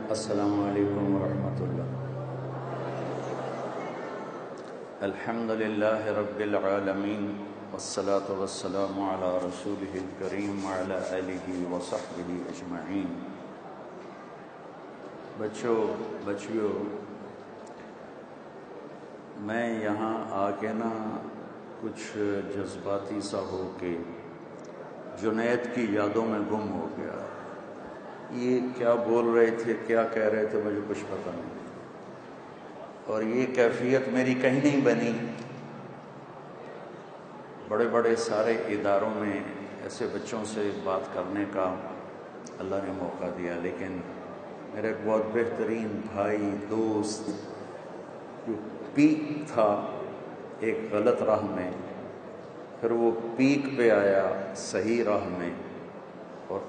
السلام علیکم ورحمۃ اللہ۔ الحمد للہ رب العالمین والصلاة والسلام علی رسولہ الکریم وعلی آلہ وصحبہ اجمعین۔ بچیوں، میں یہاں آ کے کچھ جذباتی سا ہو کے جنید کی یادوں میں گم ہو گیا۔ یہ کیا بول رہے تھے، کیا کہہ رہے تھے، مجھے کچھ پتہ نہیں، اور یہ کیفیت میری کہیں نہیں بنی۔ بڑے بڑے سارے اداروں میں ایسے بچوں سے بات کرنے کا اللہ نے موقع دیا، لیکن میرا ایک بہت بہترین بھائی دوست جو پیک تھا ایک غلط راہ میں، پھر وہ پیک پہ آیا صحیح راہ میں اور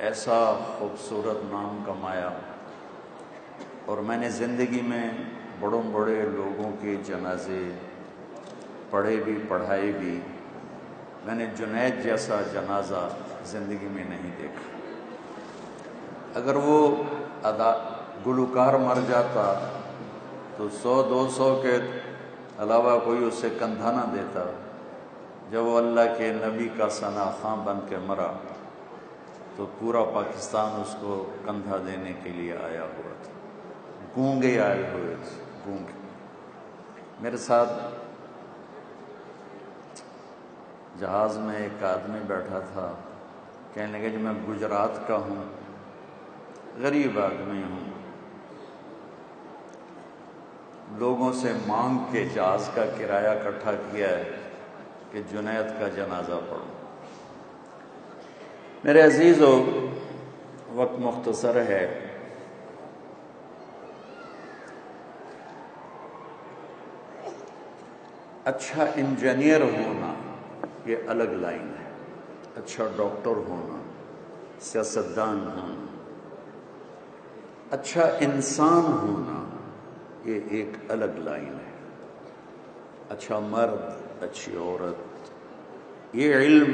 ایسا خوبصورت نام کمایا۔ اور میں نے زندگی میں بڑے لوگوں کے جنازے پڑھے بھی، پڑھائے بھی، میں نے جنید جیسا جنازہ زندگی میں نہیں دیکھا۔ اگر وہ گلوکار مر جاتا تو 100-200 کے علاوہ کوئی اسے کندھا نہ دیتا۔ جب وہ اللہ کے نبی کا ثنا خواں بن کے مرا تو پورا پاکستان اس کو کندھا دینے کے لیے آیا ہوا تھا، گونگے آئے ہوئے تھے، گونگے۔ میرے ساتھ جہاز میں ایک آدمی بیٹھا تھا، کہنے لگا کہ میں گجرات کا ہوں، غریب آدمی ہوں، لوگوں سے مانگ کے جہاز کا کرایہ اکٹھا کیا ہے کہ جنید کا جنازہ پڑھوں۔ میرے عزیزو، وقت مختصر ہے، اچھا انجینئر ہونا یہ الگ لائن ہے، اچھا ڈاکٹر ہونا، سیاستدان ہونا، اچھا انسان ہونا یہ ایک الگ لائن ہے۔ اچھا مرد، اچھی عورت، یہ علم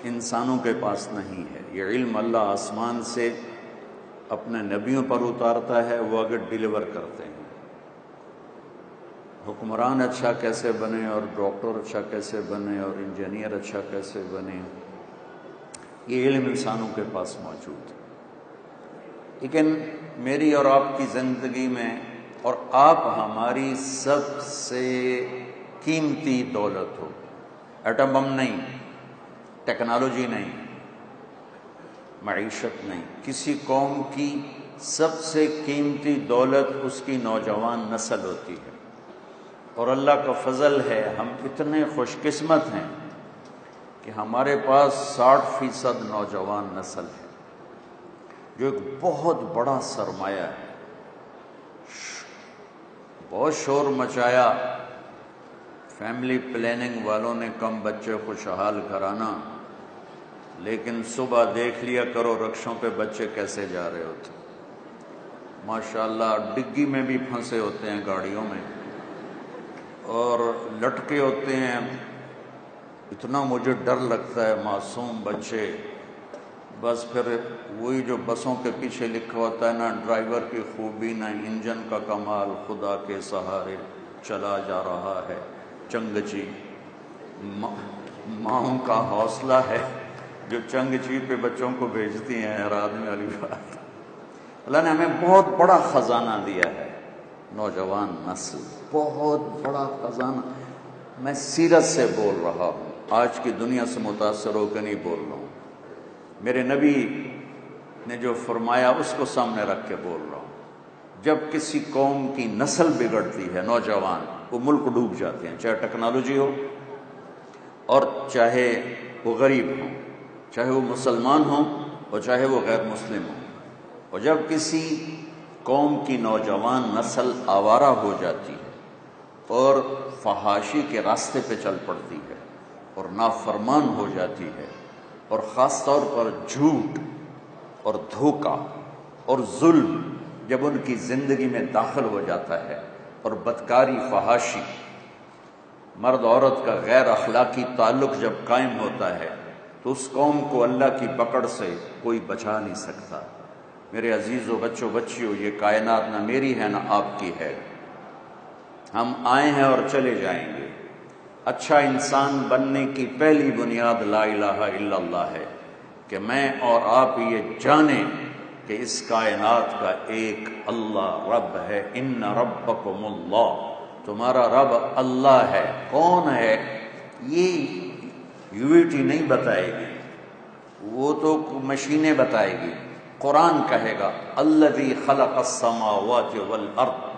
انسانوں کے پاس نہیں ہے۔ یہ علم اللہ آسمان سے اپنے نبیوں پر اتارتا ہے، وہ اگر ڈیلیور کرتے ہیں۔ حکمران اچھا کیسے بنے اور ڈاکٹر اچھا کیسے بنے اور انجینئر اچھا کیسے بنے، یہ علم انسانوں کے پاس موجود ہے۔ لیکن میری اور آپ کی زندگی میں، اور آپ ہماری سب سے قیمتی دولت ہو، ایٹم بم نہیں، ٹیکنالوجی نہیں، معیشت نہیں، کسی قوم کی سب سے قیمتی دولت اس کی نوجوان نسل ہوتی ہے۔ اور اللہ کا فضل ہے، ہم اتنے خوش قسمت ہیں کہ ہمارے پاس 60% نوجوان نسل ہے، جو ایک بہت بڑا سرمایہ ہے۔ بہت شور مچایا فیملی پلاننگ والوں نے، کم بچے خوشحال گھرانہ، لیکن صبح دیکھ لیا کرو رکشوں پہ بچے کیسے جا رہے ہوتے، ماشاءاللہ ڈگی میں بھی پھنسے ہوتے ہیں گاڑیوں میں اور لٹکے ہوتے ہیں۔ اتنا مجھے ڈر لگتا ہے، معصوم بچے۔ بس پھر وہی جو بسوں کے پیچھے لکھا ہوتا ہے، نہ ڈرائیور کی خوبی نہ انجن کا کمال، خدا کے سہارے چلا جا رہا ہے چنگچی، ماؤں کا حوصلہ ہے جو چنگچی پہ بچوں کو بھیجتی ہیں، حیران والی بات۔ اللہ نے ہمیں بہت بڑا خزانہ دیا ہے، نوجوان نسل، بہت بڑا خزانہ۔ میں سیرت سے بول رہا ہوں، آج کی دنیا سے متاثر ہو کے نہیں بول رہا ہوں۔ میرے نبی نے جو فرمایا اس کو سامنے رکھ کے بول رہا ہوں۔ جب کسی قوم کی نسل بگڑتی ہے، نوجوان، وہ ملک ڈوب جاتے ہیں، چاہے ٹیکنالوجی ہو اور چاہے وہ غریب ہوں، چاہے وہ مسلمان ہوں اور چاہے وہ غیر مسلم ہوں۔ اور جب کسی قوم کی نوجوان نسل آوارہ ہو جاتی ہے اور فحاشی کے راستے پہ چل پڑتی ہے اور نافرمان ہو جاتی ہے، اور خاص طور پر جھوٹ اور دھوکہ اور ظلم جب ان کی زندگی میں داخل ہو جاتا ہے، اور بدکاری، فحاشی، مرد عورت کا غیر اخلاقی تعلق جب قائم ہوتا ہے، تو اس قوم کو اللہ کی پکڑ سے کوئی بچا نہیں سکتا۔ میرے عزیزوں بچوں بچیوں، یہ کائنات نہ میری ہے نہ آپ کی ہے، ہم آئے ہیں اور چلے جائیں گے۔ اچھا انسان بننے کی پہلی بنیاد لا الہ الا اللہ ہے کہ میں اور آپ یہ جانیں کہ اس کائنات کا ایک اللہ رب ہے۔ ان ربکم اللہ، تمہارا رب اللہ ہے۔ کون ہے یہ یوٹی نہیں بتائے گی، وہ تو مشینیں بتائے گی۔ قرآن کہے گا الذی خلق السماوات والارض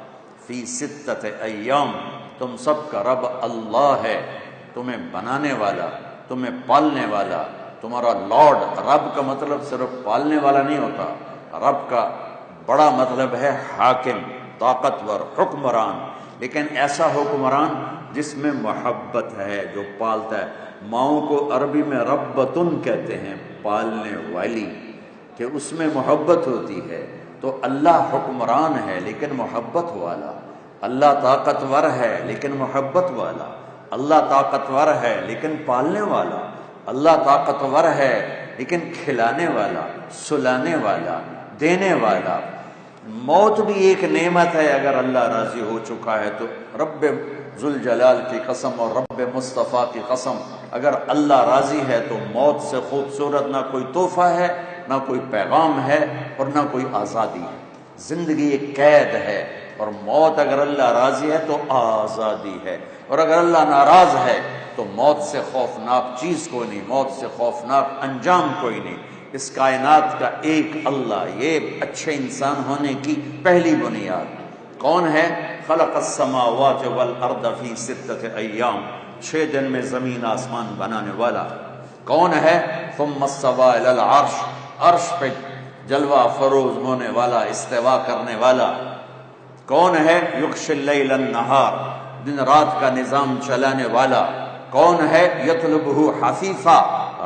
فی ستۃ ایام، تم سب کا رب اللہ ہے، تمہیں بنانے والا، تمہیں پالنے والا، تمہارا لارڈ۔ رب کا مطلب صرف پالنے والا نہیں ہوتا، رب کا بڑا مطلب ہے حاکم، طاقتور، حکمران، لیکن ایسا حکمران جس میں محبت ہے، جو پالتا ہے۔ ماؤں کو عربی میں ربتن کہتے ہیں، پالنے والی، کہ اس میں محبت ہوتی ہے۔ تو اللہ حکمران ہے لیکن محبت والا، اللہ طاقتور ہے لیکن محبت والا، اللہ طاقتور ہے لیکن پالنے والا، اللہ طاقتور ہے لیکن کھلانے والا، سلانے والا، دینے والا۔ موت بھی ایک نعمت ہے اگر اللہ راضی ہو چکا ہے تو۔ رب ذوالجلال کی قسم اور رب مصطفیٰ کی قسم، اگر اللہ راضی ہے تو موت سے خوبصورت نہ کوئی تحفہ ہے، نہ کوئی پیغام ہے، اور نہ کوئی آزادی ہے۔ زندگی ایک قید ہے، اور موت اگر اللہ راضی ہے تو آزادی ہے، اور اگر اللہ ناراض ہے تو موت سے خوفناک چیز کوئی نہیں، موت سے خوفناک انجام کوئی نہیں۔ اس کائنات کا ایک اللہ، یہ اچھے انسان ہونے کی پہلی بنیاد۔ کون ہے؟ خلق السماوات والارض فی ستۃ ایام، 6 دن میں زمین آسمان بنانے والا۔ کون ہے؟ ثم استوى الی العرش، عرش پہ جلوہ فروز ہونے والا، استوا کرنے والا۔ کون ہے؟ یغشی اللیل النہار، دن رات کا نظام چلانے والا۔ کون ہے؟ یطلبہ حثیثا،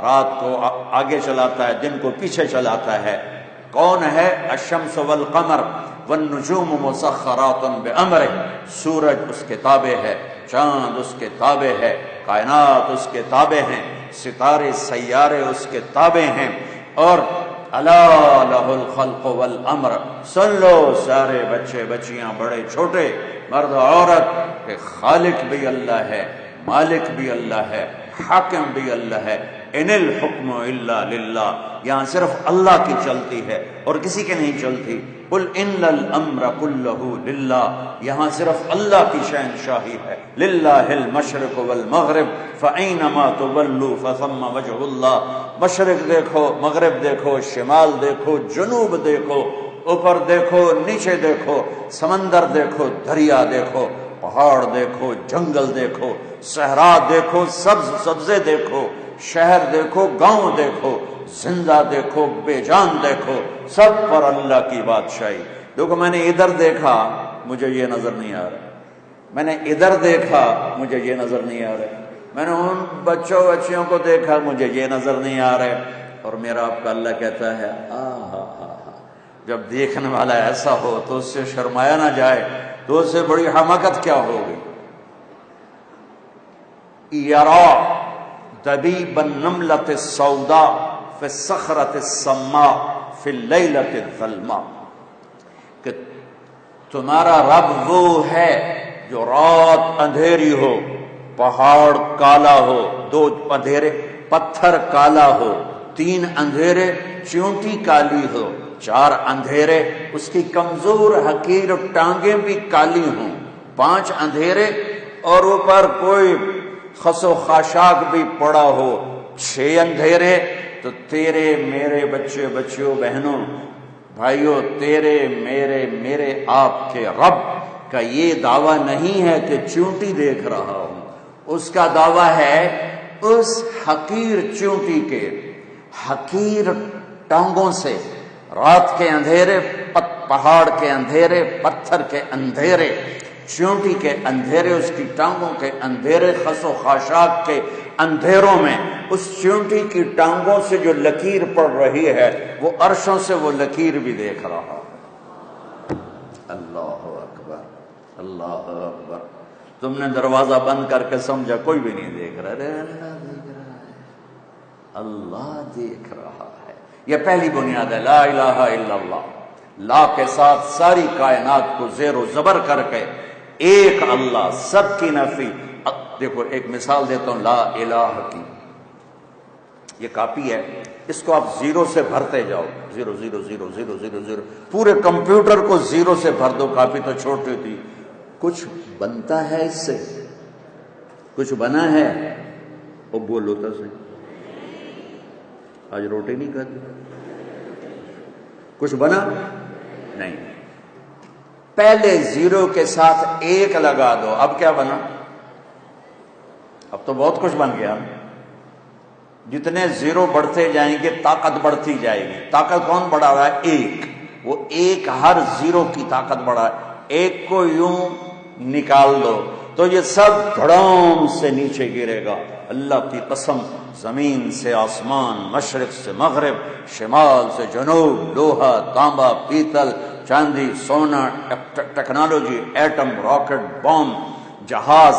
رات کو آگے چلاتا ہے، دن کو پیچھے چلاتا ہے۔ کون ہے؟ الشمس والقمر والنجوم مسخرات بامرہ، سورج اس کے تابع ہے، چاند اس کے تابع ہے، کائنات اس کے تابع ہیں، ستارے سیارے اس کے تابع ہیں۔ اور الا لہ الخلق والامر، سن لو سارے بچے بچیاں، بڑے چھوٹے، مرد عورت، کہ خالق بھی اللہ ہے، مالک بھی اللہ ہے، حاکم بھی اللہ ہے۔ ان الحکم الا للہ، یہاں صرف اللہ کی چلتی ہے اور کسی کے نہیں چلتی۔ قل ان الامر کلہ للہ، یہاں صرف اللہ کی شہنشاہی ہے۔ للہ المشرق والمغرب فأینما تولوا فثم وجہ اللہ، مشرق دیکھو، مغرب دیکھو، شمال دیکھو، جنوب دیکھو، اوپر دیکھو، نیچے دیکھو، سمندر دیکھو، دریا دیکھو، پہاڑ دیکھو، جنگل دیکھو، صحرا دیکھو، سبز سبزے دیکھو، شہر دیکھو، گاؤں دیکھو، زندہ دیکھو، بے جان دیکھو، سب پر اللہ کی بادشاہی۔ دیکھو میں نے ادھر دیکھا، مجھے یہ نظر نہیں آ رہا، میں نے ادھر دیکھا، مجھے یہ نظر نہیں آ رہا، میں نے ان بچوں بچیوں کو دیکھا، مجھے یہ نظر نہیں آ رہے، اور میرا آپ کا اللہ کہتا ہے جب دیکھنے والا ایسا ہو تو اس سے شرمایا نہ جائے تو اس سے بڑی حماقت کیا ہوگی۔ یرا دبیب النملۃ السوداء فی الصخرۃ السماء فی اللیلۃ الظلماء، کہ تمہارا رب وہ ہے جو رات اندھیری ہو، پہاڑ کالا ہو، 2 اندھیرے، پتھر کالا ہو، 3 اندھیرے، چیونٹی کالی ہو، 4 اندھیرے، اس کی کمزور حقیر ٹانگیں بھی کالی ہوں، 5 اندھیرے، اور اوپر کوئی خس و خاشاک بھی پڑا ہو، 6 اندھیرے۔ تو تیرے میرے بچے بچیوں بہنوں بھائیوں، تیرے میرے آپ کے رب کا یہ دعویٰ نہیں ہے کہ چونٹی دیکھ رہا ہوں، اس کا دعویٰ ہے اس حقیر چونٹی کے، حقیر ٹانگوں سے، رات کے اندھیرے، پہاڑ کے اندھیرے، پتھر کے اندھیرے، چونٹی کے اندھیرے، اس کی ٹانگوں کے اندھیرے، خس و خاشاک کے اندھیروں میں اس چونٹی کی ٹانگوں سے جو لکیر پڑ رہی ہے وہ عرشوں سے وہ لکیر بھی دیکھ رہا ہے۔ اللہ اکبر، اللہ اکبر۔ تم نے دروازہ بند کر کے سمجھا کوئی بھی نہیں دیکھ رہا، ارے اللہ دیکھ رہا ہے، اللہ دیکھ رہا ہے۔ یہ پہلی بنیاد ہے لا الہ الا اللہ۔ لا کے ساتھ ساری کائنات کو زیر و زبر کر کے ایک اللہ، سب کی نفی۔ دیکھو ایک مثال دیتا ہوں لا الہ کی، یہ کاپی ہے، اس کو آپ زیرو سے بھرتے جاؤ، zero zero zero zero zero zero, پورے کمپیوٹر کو زیرو سے بھر دو، کاپی تو چھوٹی تھی، کچھ بنتا ہے اس سے؟ کچھ بنا ہے؟ وہ بولو تو صحیح، آج روٹی نہیں کھاتی؟ کچھ بنا نہیں۔ پہلے زیرو کے ساتھ ایک لگا دو، اب کیا بنا؟ اب تو بہت کچھ بن گیا۔ جتنے زیرو بڑھتے جائیں گے طاقت بڑھتی جائے گی۔ طاقت کون بڑھا رہا ہے؟ ایک۔ وہ ایک ہر زیرو کی طاقت بڑھا ہے۔ ایک کو یوں نکال دو تو یہ سب دھڑام سے نیچے گرے گا۔ اللہ کی قسم، زمین سے آسمان، مشرق سے مغرب، شمال سے جنوب، لوہا، تانبا، پیتل، چاندی، سونا، ٹیکنالوجی، ایٹم، راکٹ، بم، جہاز،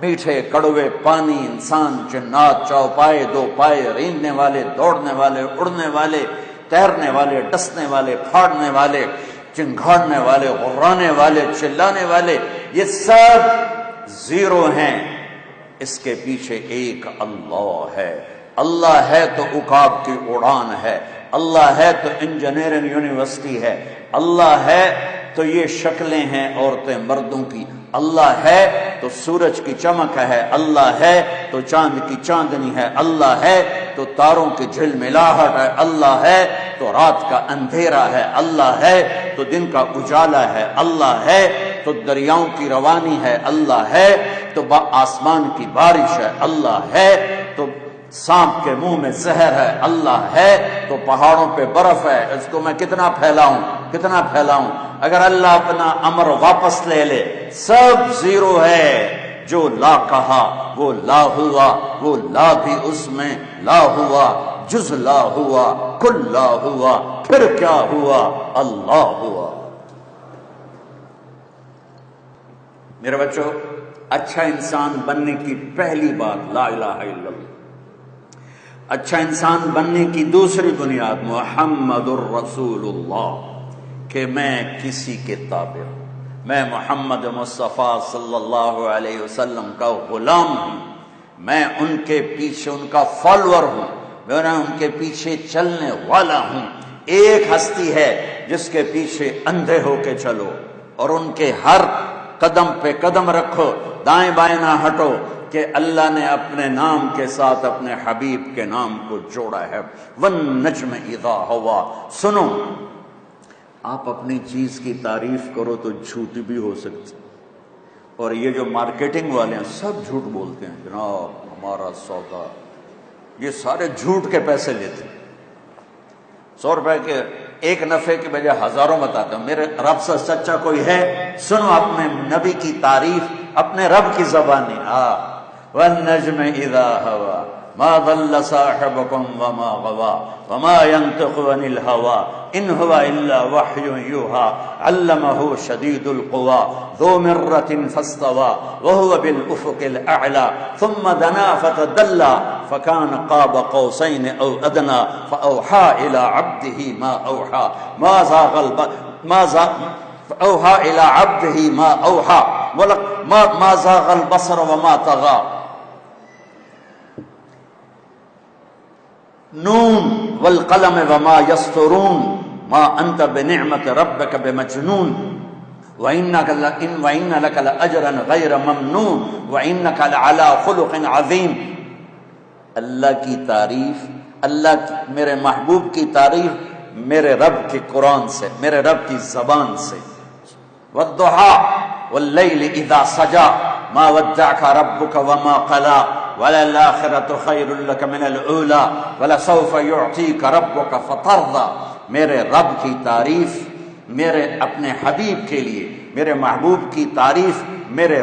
میٹھے کڑوے، پانی، انسان، جنات، چوپائے، دو پائے، رینگنے والے، دوڑنے والے، اڑنے والے، تیرنے والے، ڈسنے والے، پھاڑنے والے، چنگھاڑنے والے، غرانے والے، چلانے والے، یہ سب زیرو ہیں۔ اس کے پیچھے ایک اللہ ہے۔ اللہ ہے تو عقاب کی اڑان ہے، اللہ ہے تو انجینئرنگ یونیورسٹی ہے، اللہ ہے تو یہ شکلیں ہیں عورتیں مردوں کی، اللہ ہے تو سورج کی چمک ہے، اللہ ہے تو چاند کی چاندنی ہے، اللہ ہے تو تاروں کی جھلملاہٹ ہے، اللہ ہے تو رات کا اندھیرا ہے، اللہ ہے تو دن کا اجالا ہے، اللہ ہے تو دریاؤں کی روانی ہے، اللہ ہے تو آسمان کی بارش ہے، اللہ ہے تو سانپ کے منہ میں زہر ہے، اللہ ہے تو پہاڑوں پہ برف ہے۔ اس کو میں کتنا پھیلاؤں، کتنا پھیلاؤں؟ اگر اللہ اپنا امر واپس لے لے، سب زیرو ہے۔ جو لا کہا وہ لا ہوا، وہ لا بھی اس میں لا ہوا، جز لا ہوا، کل لا ہوا، پھر کیا ہوا؟ اللہ ہوا۔ میرے بچوں، اچھا انسان بننے کی پہلی بات لا الہ الا اللہ۔ اچھا انسان بننے کی دوسری بنیاد محمد الرسول اللہ، کہ میں کسی کے تابع ہوں، میں محمد مصطفیٰ صلی اللہ علیہ وسلم کا غلام ہوں، میں ان کے پیچھے ان کا فالوور ہوں، میں ان کے پیچھے چلنے والا ہوں۔ ایک ہستی ہے جس کے پیچھے اندھے ہو کے چلو اور ان کے ہر قدم پہ قدم رکھو، دائیں بائیں نہ ہٹو، کہ اللہ نے اپنے نام کے ساتھ اپنے حبیب کے نام کو جوڑا ہے۔ وَالنَّجْمِ اِذَا هَوَىٰ۔ سنو، آپ اپنی چیز کی تعریف کرو تو جھوٹی بھی ہو سکتی، اور یہ جو مارکیٹنگ والے ہیں سب جھوٹ بولتے ہیں، جناب ہمارا سودا، یہ سارے جھوٹ کے پیسے لیتے ہیں۔ 100 روپے کے ایک نفع کے بجائے ہزاروں بتاتے ہیں۔ میرے رب سے سچا کوئی ہے؟ سنو اپنے نبی کی تعریف اپنے رب کی زبانی۔ وَالنَّجْمِ إِذَا هَوَىٰ مَا ضَلَّ صَاحِبُكُمْ وَمَا غَوَىٰ وَمَا يَنطِقُ عَنِ الْهَوَىٰ إِنْ هُوَ إِلَّا وَحْيٌ يُوحَىٰ عَلَّمَهُ شَدِيدُ الْقُوَىٰ ذُو مِرَّةٍ فَاسْتَوَىٰ وَهُوَ بِالْأُفُقِ الْأَعْلَىٰ ثُمَّ دَنَا فَتَدَلَّىٰ فَكَانَ قَابَ قَوْسَيْنِ أَوْ أَدْنَىٰ فَأَوْحَىٰ إِلَىٰ عَبْدِهِ مَا أَوْحَىٰ أوحى إلى عبده ما أوحى ما زاغ البصر وما طغى نون والقلم وما يسطرون ما أنت بنعمة ربك بمجنون وإن لك لأجرا غير ممنون وإنك لعلى خلق عظيم۔ اللہ کی تعریف، اللہ کی، میرے محبوب کی تعریف میرے رب کے قرآن سے، میرے رب کی زبان سے۔ والضحى والليل إذا سجى ما ودعك ربك وما قلى وللآخرة خير لك من الأولى ولسوف يعطيك ربك فترضى۔ میرے رب کی تعریف میرے اپنے حبیب کے لیے، میرے محبوب کی تعریف میرے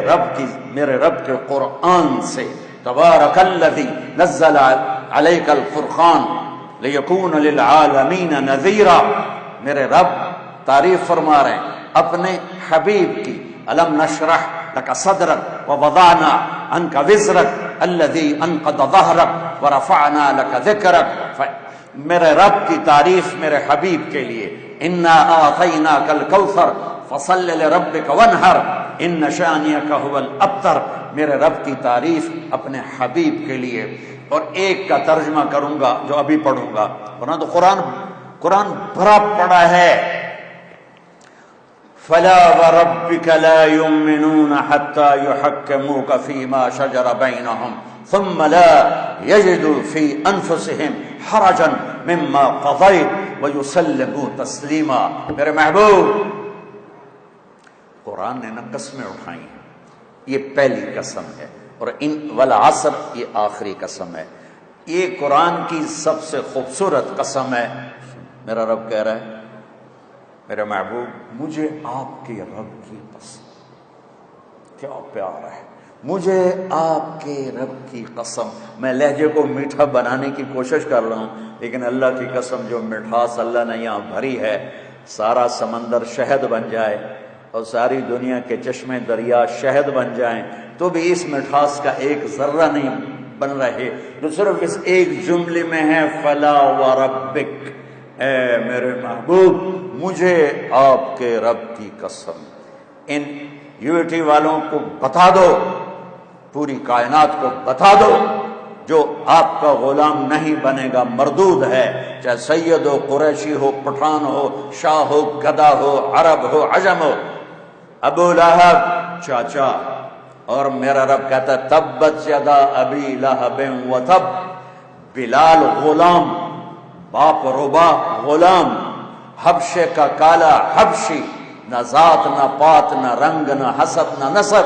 رب کے قرآن سے۔ تبارک الذی نزل علیک الفرقان لیکون للعالمین نذیرا۔ میرے رب تعریف فرما رہے ہیں اپنے حبیب کی۔ الم نشرح لک صدرک ووضعنا عنک وزرک الذی انقض ظہرک ورفعنا لک ذکرک میرے رب کی تعریف میرے حبیب کے لیے، انا اعطیناک الکوثر فصل لربک وانحر ان شانئک هو الابتر، میرے رب کی تعریف اپنے حبیب کے لیے۔ اور ایک کا ترجمہ کروں گا جو ابھی پڑھوں گا، ورنہ تو قرآن بھرا پڑا ہے۔ فلا وربك لا يؤمنون حتى يحكموك فيما شجر بينهم ثم لا يجدوا في انفسهم حرجا مما قضيت ويسلموا تسليما۔ میرے محبوب، قرآن نے نہ قسمیں اٹھائی ہیں، یہ پہلی قسم ہے، اور ان والعصر یہ آخری قسم ہے۔ یہ قرآن کی سب سے خوبصورت قسم ہے۔ میرا رب کہہ رہا ہے، میرے محبوب مجھے آپ کے رب کی قسم، کیا پیار ہے، مجھے آپ کے رب کی قسم۔ میں لہجے کو میٹھا بنانے کی کوشش کر رہا ہوں، لیکن اللہ کی قسم جو مٹھاس اللہ نے یہاں بھری ہے، سارا سمندر شہد بن جائے اور ساری دنیا کے چشمے دریا شہد بن جائیں تو بھی اس مٹھاس کا ایک ذرہ نہیں بن رہے، جو صرف اس ایک جملے میں ہے، فلا وربک، اے میرے محبوب مجھے آپ کے رب کی قسم۔ ان یونٹی والوں کو بتا دو، پوری کائنات کو بتا دو، جو آپ کا غلام نہیں بنے گا مردود ہے، چاہے سید ہو، قریشی ہو، پٹھان ہو، شاہ ہو، گدا ہو، عرب ہو، عجم ہو، ابو لہب چاچا۔ اور میرا رب کہتا ہے تبت یدا ابی لہب وتب، بلال غلام، باپ ربا غلام، حبشے کا کالا حبشی، نہ ذات نہ پات نہ رنگ نہ حسب نہ نسب۔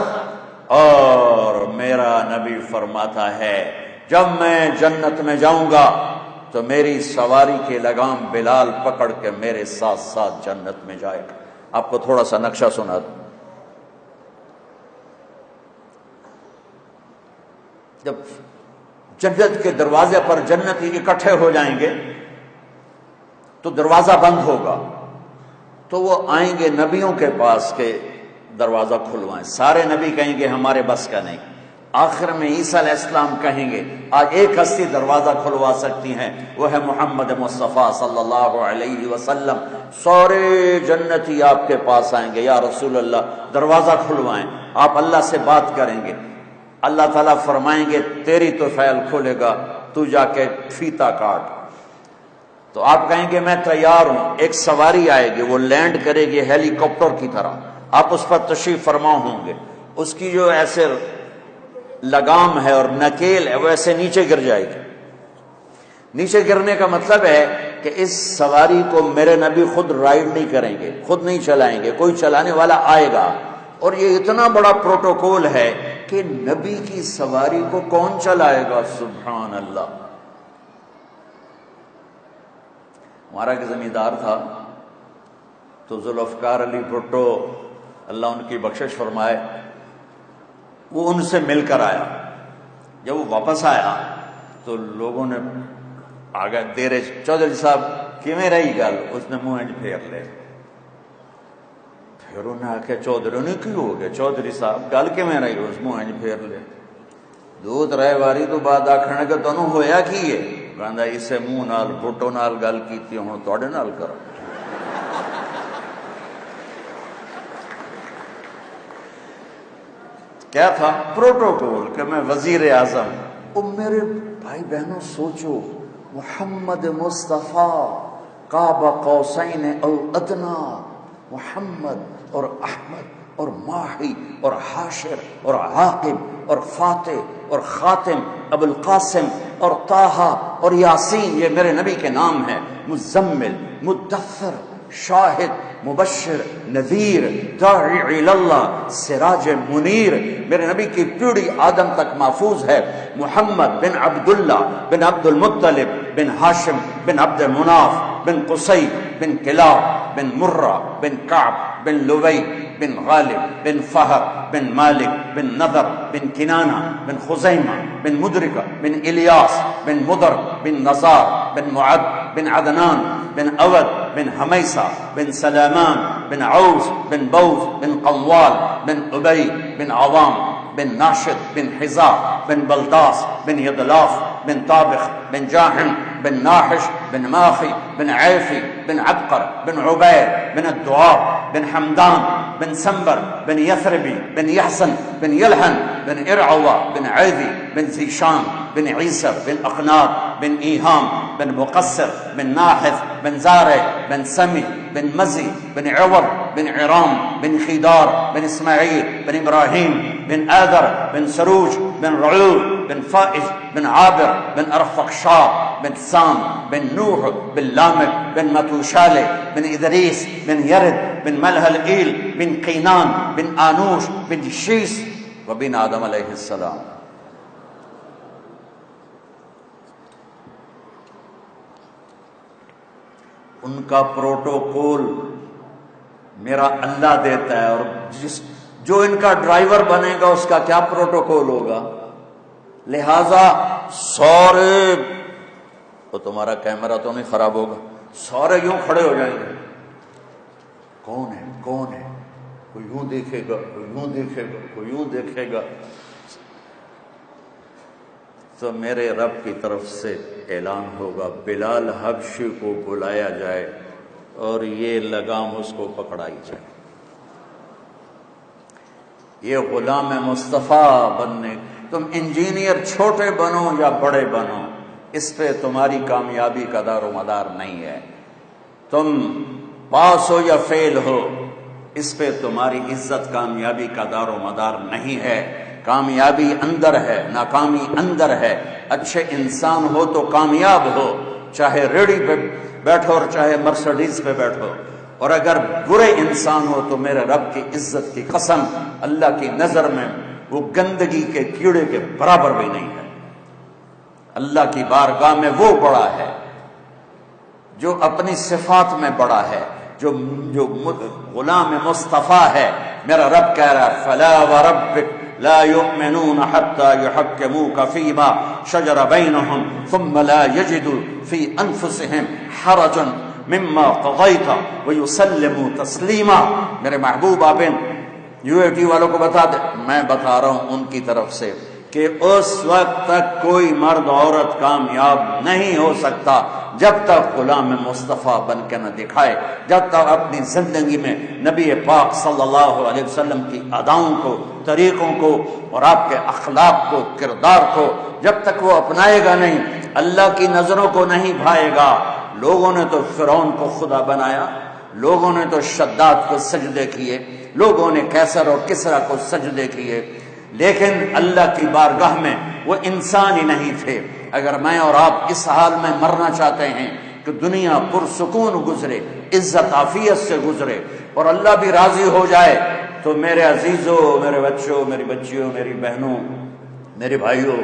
اور میرا نبی فرماتا ہے جب میں جنت میں جاؤں گا تو میری سواری کے لگام بلال پکڑ کے میرے ساتھ ساتھ جنت میں جائے گا۔ آپ کو تھوڑا سا نقشہ سنا دوں۔ جب جنت کے دروازے پر جنتی اکٹھے ہو جائیں گے تو دروازہ بند ہوگا، تو وہ آئیں گے نبیوں کے پاس کہ دروازہ کھلوائیں۔ سارے نبی کہیں گے ہمارے بس کا نہیں۔ آخر میں عیسیٰ علیہ السلام کہیں گے آج ایک ہستی دروازہ کھلوا سکتی ہیں، وہ ہے محمد مصطفیٰ صلی اللہ علیہ وسلم۔ سارے جنتی آپ کے پاس آئیں گے، یا رسول اللہ دروازہ کھلوائیں۔ آپ اللہ سے بات کریں گے، اللہ تعالیٰ فرمائیں گے تیری تو فعل کھولے گا، تو جا کے فیتا کاٹ۔ تو آپ کہیں گے میں تیار ہوں۔ ایک سواری آئے گی، وہ لینڈ کرے گی ہیلی کاپٹر کی طرح، آپ اس پر تشریف فرما ہوں گے، اس کی جو ایسے لگام ہے اور نکیل ہے وہ ایسے نیچے گر جائے گی۔ نیچے گرنے کا مطلب ہے کہ اس سواری کو میرے نبی خود رائڈ نہیں کریں گے، خود نہیں چلائیں گے، کوئی چلانے والا آئے گا۔ اور یہ اتنا بڑا پروٹوکول ہے کہ نبی کی سواری کو کون چلائے گا؟ سبحان اللہ۔ ہمارا ایک زمیندار تھا تو ذوالفقار علی بھٹو اللہ ان کی بخشش فرمائے، وہ ان سے مل کر آیا۔ جب وہ واپس آیا تو لوگوں نے آگے دیرے چودھری صاحب کیویں رہی گل، اس نے منہ انج پھیر لے۔ پھر انہیں آخیا چودھری نے کی ہو گیا، چودھری صاحب گل کیویں رہی، اس منہ انج پھیر لے۔ دو ترے واری تو بعد آخنے کہ تانوں ہویا کی ہے؟ کہندا اسے منہ نال بھٹو نال گل کیتی، ہن تواڈے نال کرو۔ کیا تھا پروٹوکول کہ میں وزیر اعظم۔ او میرے بھائی بہنوں سوچو، محمد مصطفیٰ قاب قوسین او ادنا، محمد اور احمد اور ماہی اور حاشر اور عاقب اور فاتح اور خاتم، ابو القاسم اور طٰہٰ اور یاسین، یہ میرے نبی کے نام ہیں۔ مزمل، مدثر، شاہد، مبشر، نذیر، داعی الی اللہ، سراج منیر، میرے نبی کی پیڑھی آدم تک محفوظ ہے۔ محمد بن عبداللہ بن عبد المطلب بن ہاشم بن عبد مناف بن قصی بن کلاب بن مرہ بن کعب بن لوی بن غالب بن فہر بن مالک بن نضر بن کنانہ بن خزیمہ بن مدرکہ بن الیاس بن مدر بن نزار بن معد بن عدنان بن اود بن حمیسہ بن سلامان بن عوس بن بوز بن قوال بن ابی بن عوام بن ناشد بن حزا بن بلطاس بن يضلاف بن طابخ بن جاحم بن ناحش بن ماخي بن عيفي بن عبقر بن عبيد بن الدعاب بن حمدان بن سنبر بن يثربي بن يحسن بن يلحن بن إرعوة بن عيذي بن زيشان بن عيسر بن أقناط بن إيهام بن مقصر بن ناحث بن زارع بن سمي بن مزي بن عور بن عرام بن خيدار بن إسماعيل بن إبراهيم بن آذر بن سروج بن رعول بن فائج بن عابر بن أرفقشار بن سام بن نوح بن لامك بن متوشالة بن إدريس بن يرد بن ملهلئيل بن قينان بن آنوش بن شيس وبن آدم علیہ السلام. ان کا پروٹوکول میرا اللہ دیتا ہے، اور جو ان کا ڈرائیور بنے گا اس کا کیا پروٹوکول ہوگا. لہذا سورے تو تمہارا کیمرہ تو نہیں خراب ہوگا، سورے یوں کھڑے ہو جائیں گے، کون ہے کون ہے، کوئی یوں دیکھے گا کوئی یوں دیکھے گا کوئی یوں دیکھے گا. تو میرے رب کی طرف سے اعلان ہوگا بلال حبشی کو بلایا جائے اور یہ لگام اس کو پکڑائی جائے. یہ غلام مصطفیٰ بننے، تم انجینئر چھوٹے بنو یا بڑے بنو، اس پہ تمہاری کامیابی کا دار و مدار نہیں ہے. تم پاس ہو یا فیل ہو، اس پہ تمہاری عزت کامیابی کا دار و مدار نہیں ہے. کامیابی اندر ہے، ناکامی اندر ہے. اچھے انسان ہو تو کامیاب ہو، چاہے ریڑھی پہ بیٹھو اور چاہے مرسڈیز پہ بیٹھو. اور اگر برے انسان ہو تو میرے رب کی عزت کی قسم، اللہ کی نظر میں وہ گندگی کے کیڑے کے برابر بھی نہیں ہے. اللہ کی بارگاہ میں وہ بڑا ہے جو اپنی صفات میں بڑا ہے، جو غلام مصطفیٰ ہے. میرا رب کہہ رہا ہے فلا وربک لا يؤمنون حتى يحكموك فيما شجر بينهم ثم لا يجدوا في انفسهم حرجا مما قضيت ويسلموا تسليما. میرے محبوب آپ یو اے ٹی والوں کو بتا دے، میں بتا رہا ہوں ان کی طرف سے کہ اس وقت تک کوئی مرد عورت کامیاب نہیں ہو سکتا جب تک غلام مصطفیٰ بن کے نہ دکھائے، جب تک اپنی زندگی میں نبی پاک صلی اللہ علیہ وسلم کی اداؤں کو، طریقوں کو اور آپ کے اخلاق کو، کردار کو جب تک وہ اپنائے گا نہیں، اللہ کی نظروں کو نہیں بھائے گا. لوگوں نے تو فرعون کو خدا بنایا، لوگوں نے تو شداد کو سجدے کیے، لوگوں نے کیسر اور کسرا کو سجدے کیے، لیکن اللہ کی بارگاہ میں وہ انسان ہی نہیں تھے. اگر میں اور آپ اس حال میں مرنا چاہتے ہیں کہ دنیا پرسکون گزرے، عزت عافیت سے گزرے اور اللہ بھی راضی ہو جائے، تو میرے عزیزوں، میرے بچوں، میری بچیوں، میری بہنوں، میرے بھائیوں،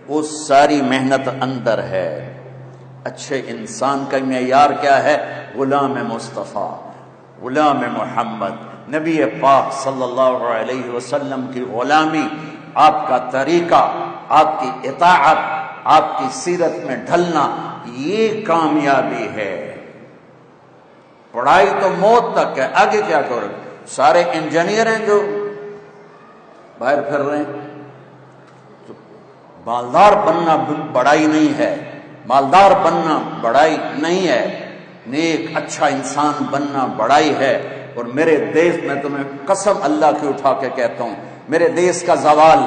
وہ ساری محنت اندر ہے. اچھے انسان کا معیار کیا ہے؟ غلام مصطفیٰ، غلام محمد، نبی پاک صلی اللہ علیہ وسلم کی غلامی، آپ کا طریقہ، آپ کی اطاعت، آپ کی سیرت میں ڈھلنا، یہ کامیابی ہے. پڑھائی تو موت تک ہے، آگے کیا کرو؟ سارے انجینئر ہیں جو باہر پھر رہے ہیں. تو مالدار بننا بڑائی نہیں ہے، مالدار بننا بڑائی نہیں ہے، نیک اچھا انسان بننا بڑائی ہے. اور میرے دیش میں تمہیں قسم اللہ کی اٹھا کے کہتا ہوں، میرے دیش کا زوال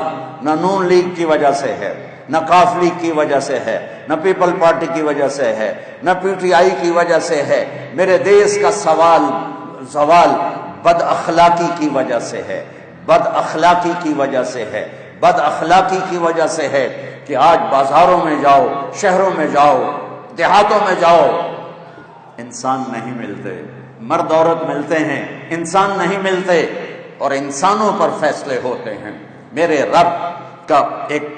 نہ نون لیگ کی وجہ سے ہے، نہ کاف لیگ کی وجہ سے ہے، نہ پیپل پارٹی کی وجہ سے ہے، نہ پی ٹی آئی کی وجہ سے ہے. میرے دیش کا زوال بد اخلاقی کی وجہ سے ہے، بد اخلاقی کی وجہ سے ہے، بد اخلاقی کی وجہ سے ہے کہ آج بازاروں میں جاؤ، شہروں میں جاؤ، دیہاتوں میں جاؤ، انسان نہیں ملتے. مرد عورت ملتے ہیں، انسان نہیں ملتے، اور انسانوں پر فیصلے ہوتے ہیں. میرے رب کا ایک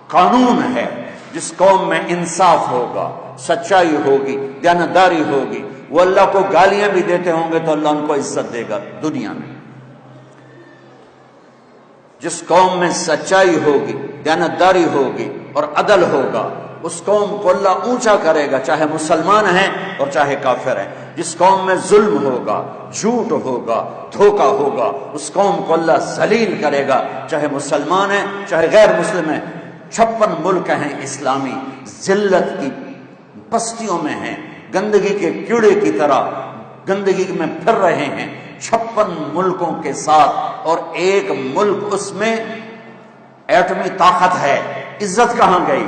قانون ہے، جس قوم میں انصاف ہوگا، سچائی ہوگی، دیانتداری ہوگی، وہ اللہ کو گالیاں بھی دیتے ہوں گے تو اللہ ان کو عزت دے گا دنیا میں. جس قوم میں سچائی ہوگی، دیانتداری ہوگی اور عدل ہوگا، اس قوم کو اللہ اونچا کرے گا، چاہے مسلمان ہیں اور چاہے کافر ہیں۔ جس قوم میں ظلم ہوگا، جھوٹ ہوگا، دھوکہ ہوگا، اس قوم کو اللہ ذلیل کرے گا، چاہے مسلمان ہیں چاہے غیر مسلم ہیں۔ 56 ملک ہیں اسلامی، ذلت کی بستیوں میں ہیں، گندگی کے کیڑے کی طرح گندگی میں پھر رہے ہیں 56 ملکوں کے ساتھ، اور ایک ملک اس میں ایٹمی طاقت ہے، عزت کہاں گئی؟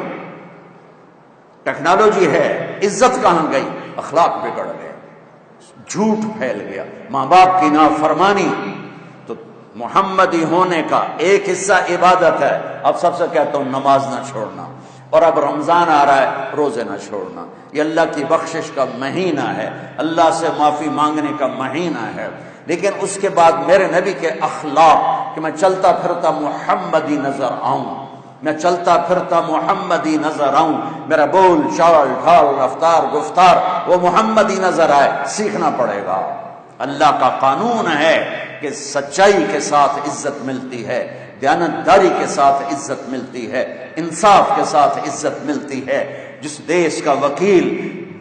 ٹیکنالوجی ہے، عزت کہاں گئی؟ اخلاق بگڑ گئے، جھوٹ پھیل گیا، ماں باپ کی نافرمانی۔ تو محمدی ہونے کا ایک حصہ عبادت ہے۔ اب سب سے کہتا ہوں نماز نہ چھوڑنا، اور اب رمضان آ رہا ہے، روزے نہ چھوڑنا۔ یہ اللہ کی بخشش کا مہینہ ہے، اللہ سے معافی مانگنے کا مہینہ ہے، لیکن اس کے بعد میرے نبی کے اخلاق کہ میں چلتا پھرتا محمدی نظر آؤں، میں چلتا پھرتا محمدی نظر آؤں، میرا بول چال ڈھال رفتار گفتار وہ محمدی نظر آئے، سیکھنا پڑے گا۔ اللہ کا قانون ہے کہ سچائی کے ساتھ عزت ملتی ہے، دیانتداری کے ساتھ عزت ملتی ہے، انصاف کے ساتھ عزت ملتی ہے۔ جس دیش کا وکیل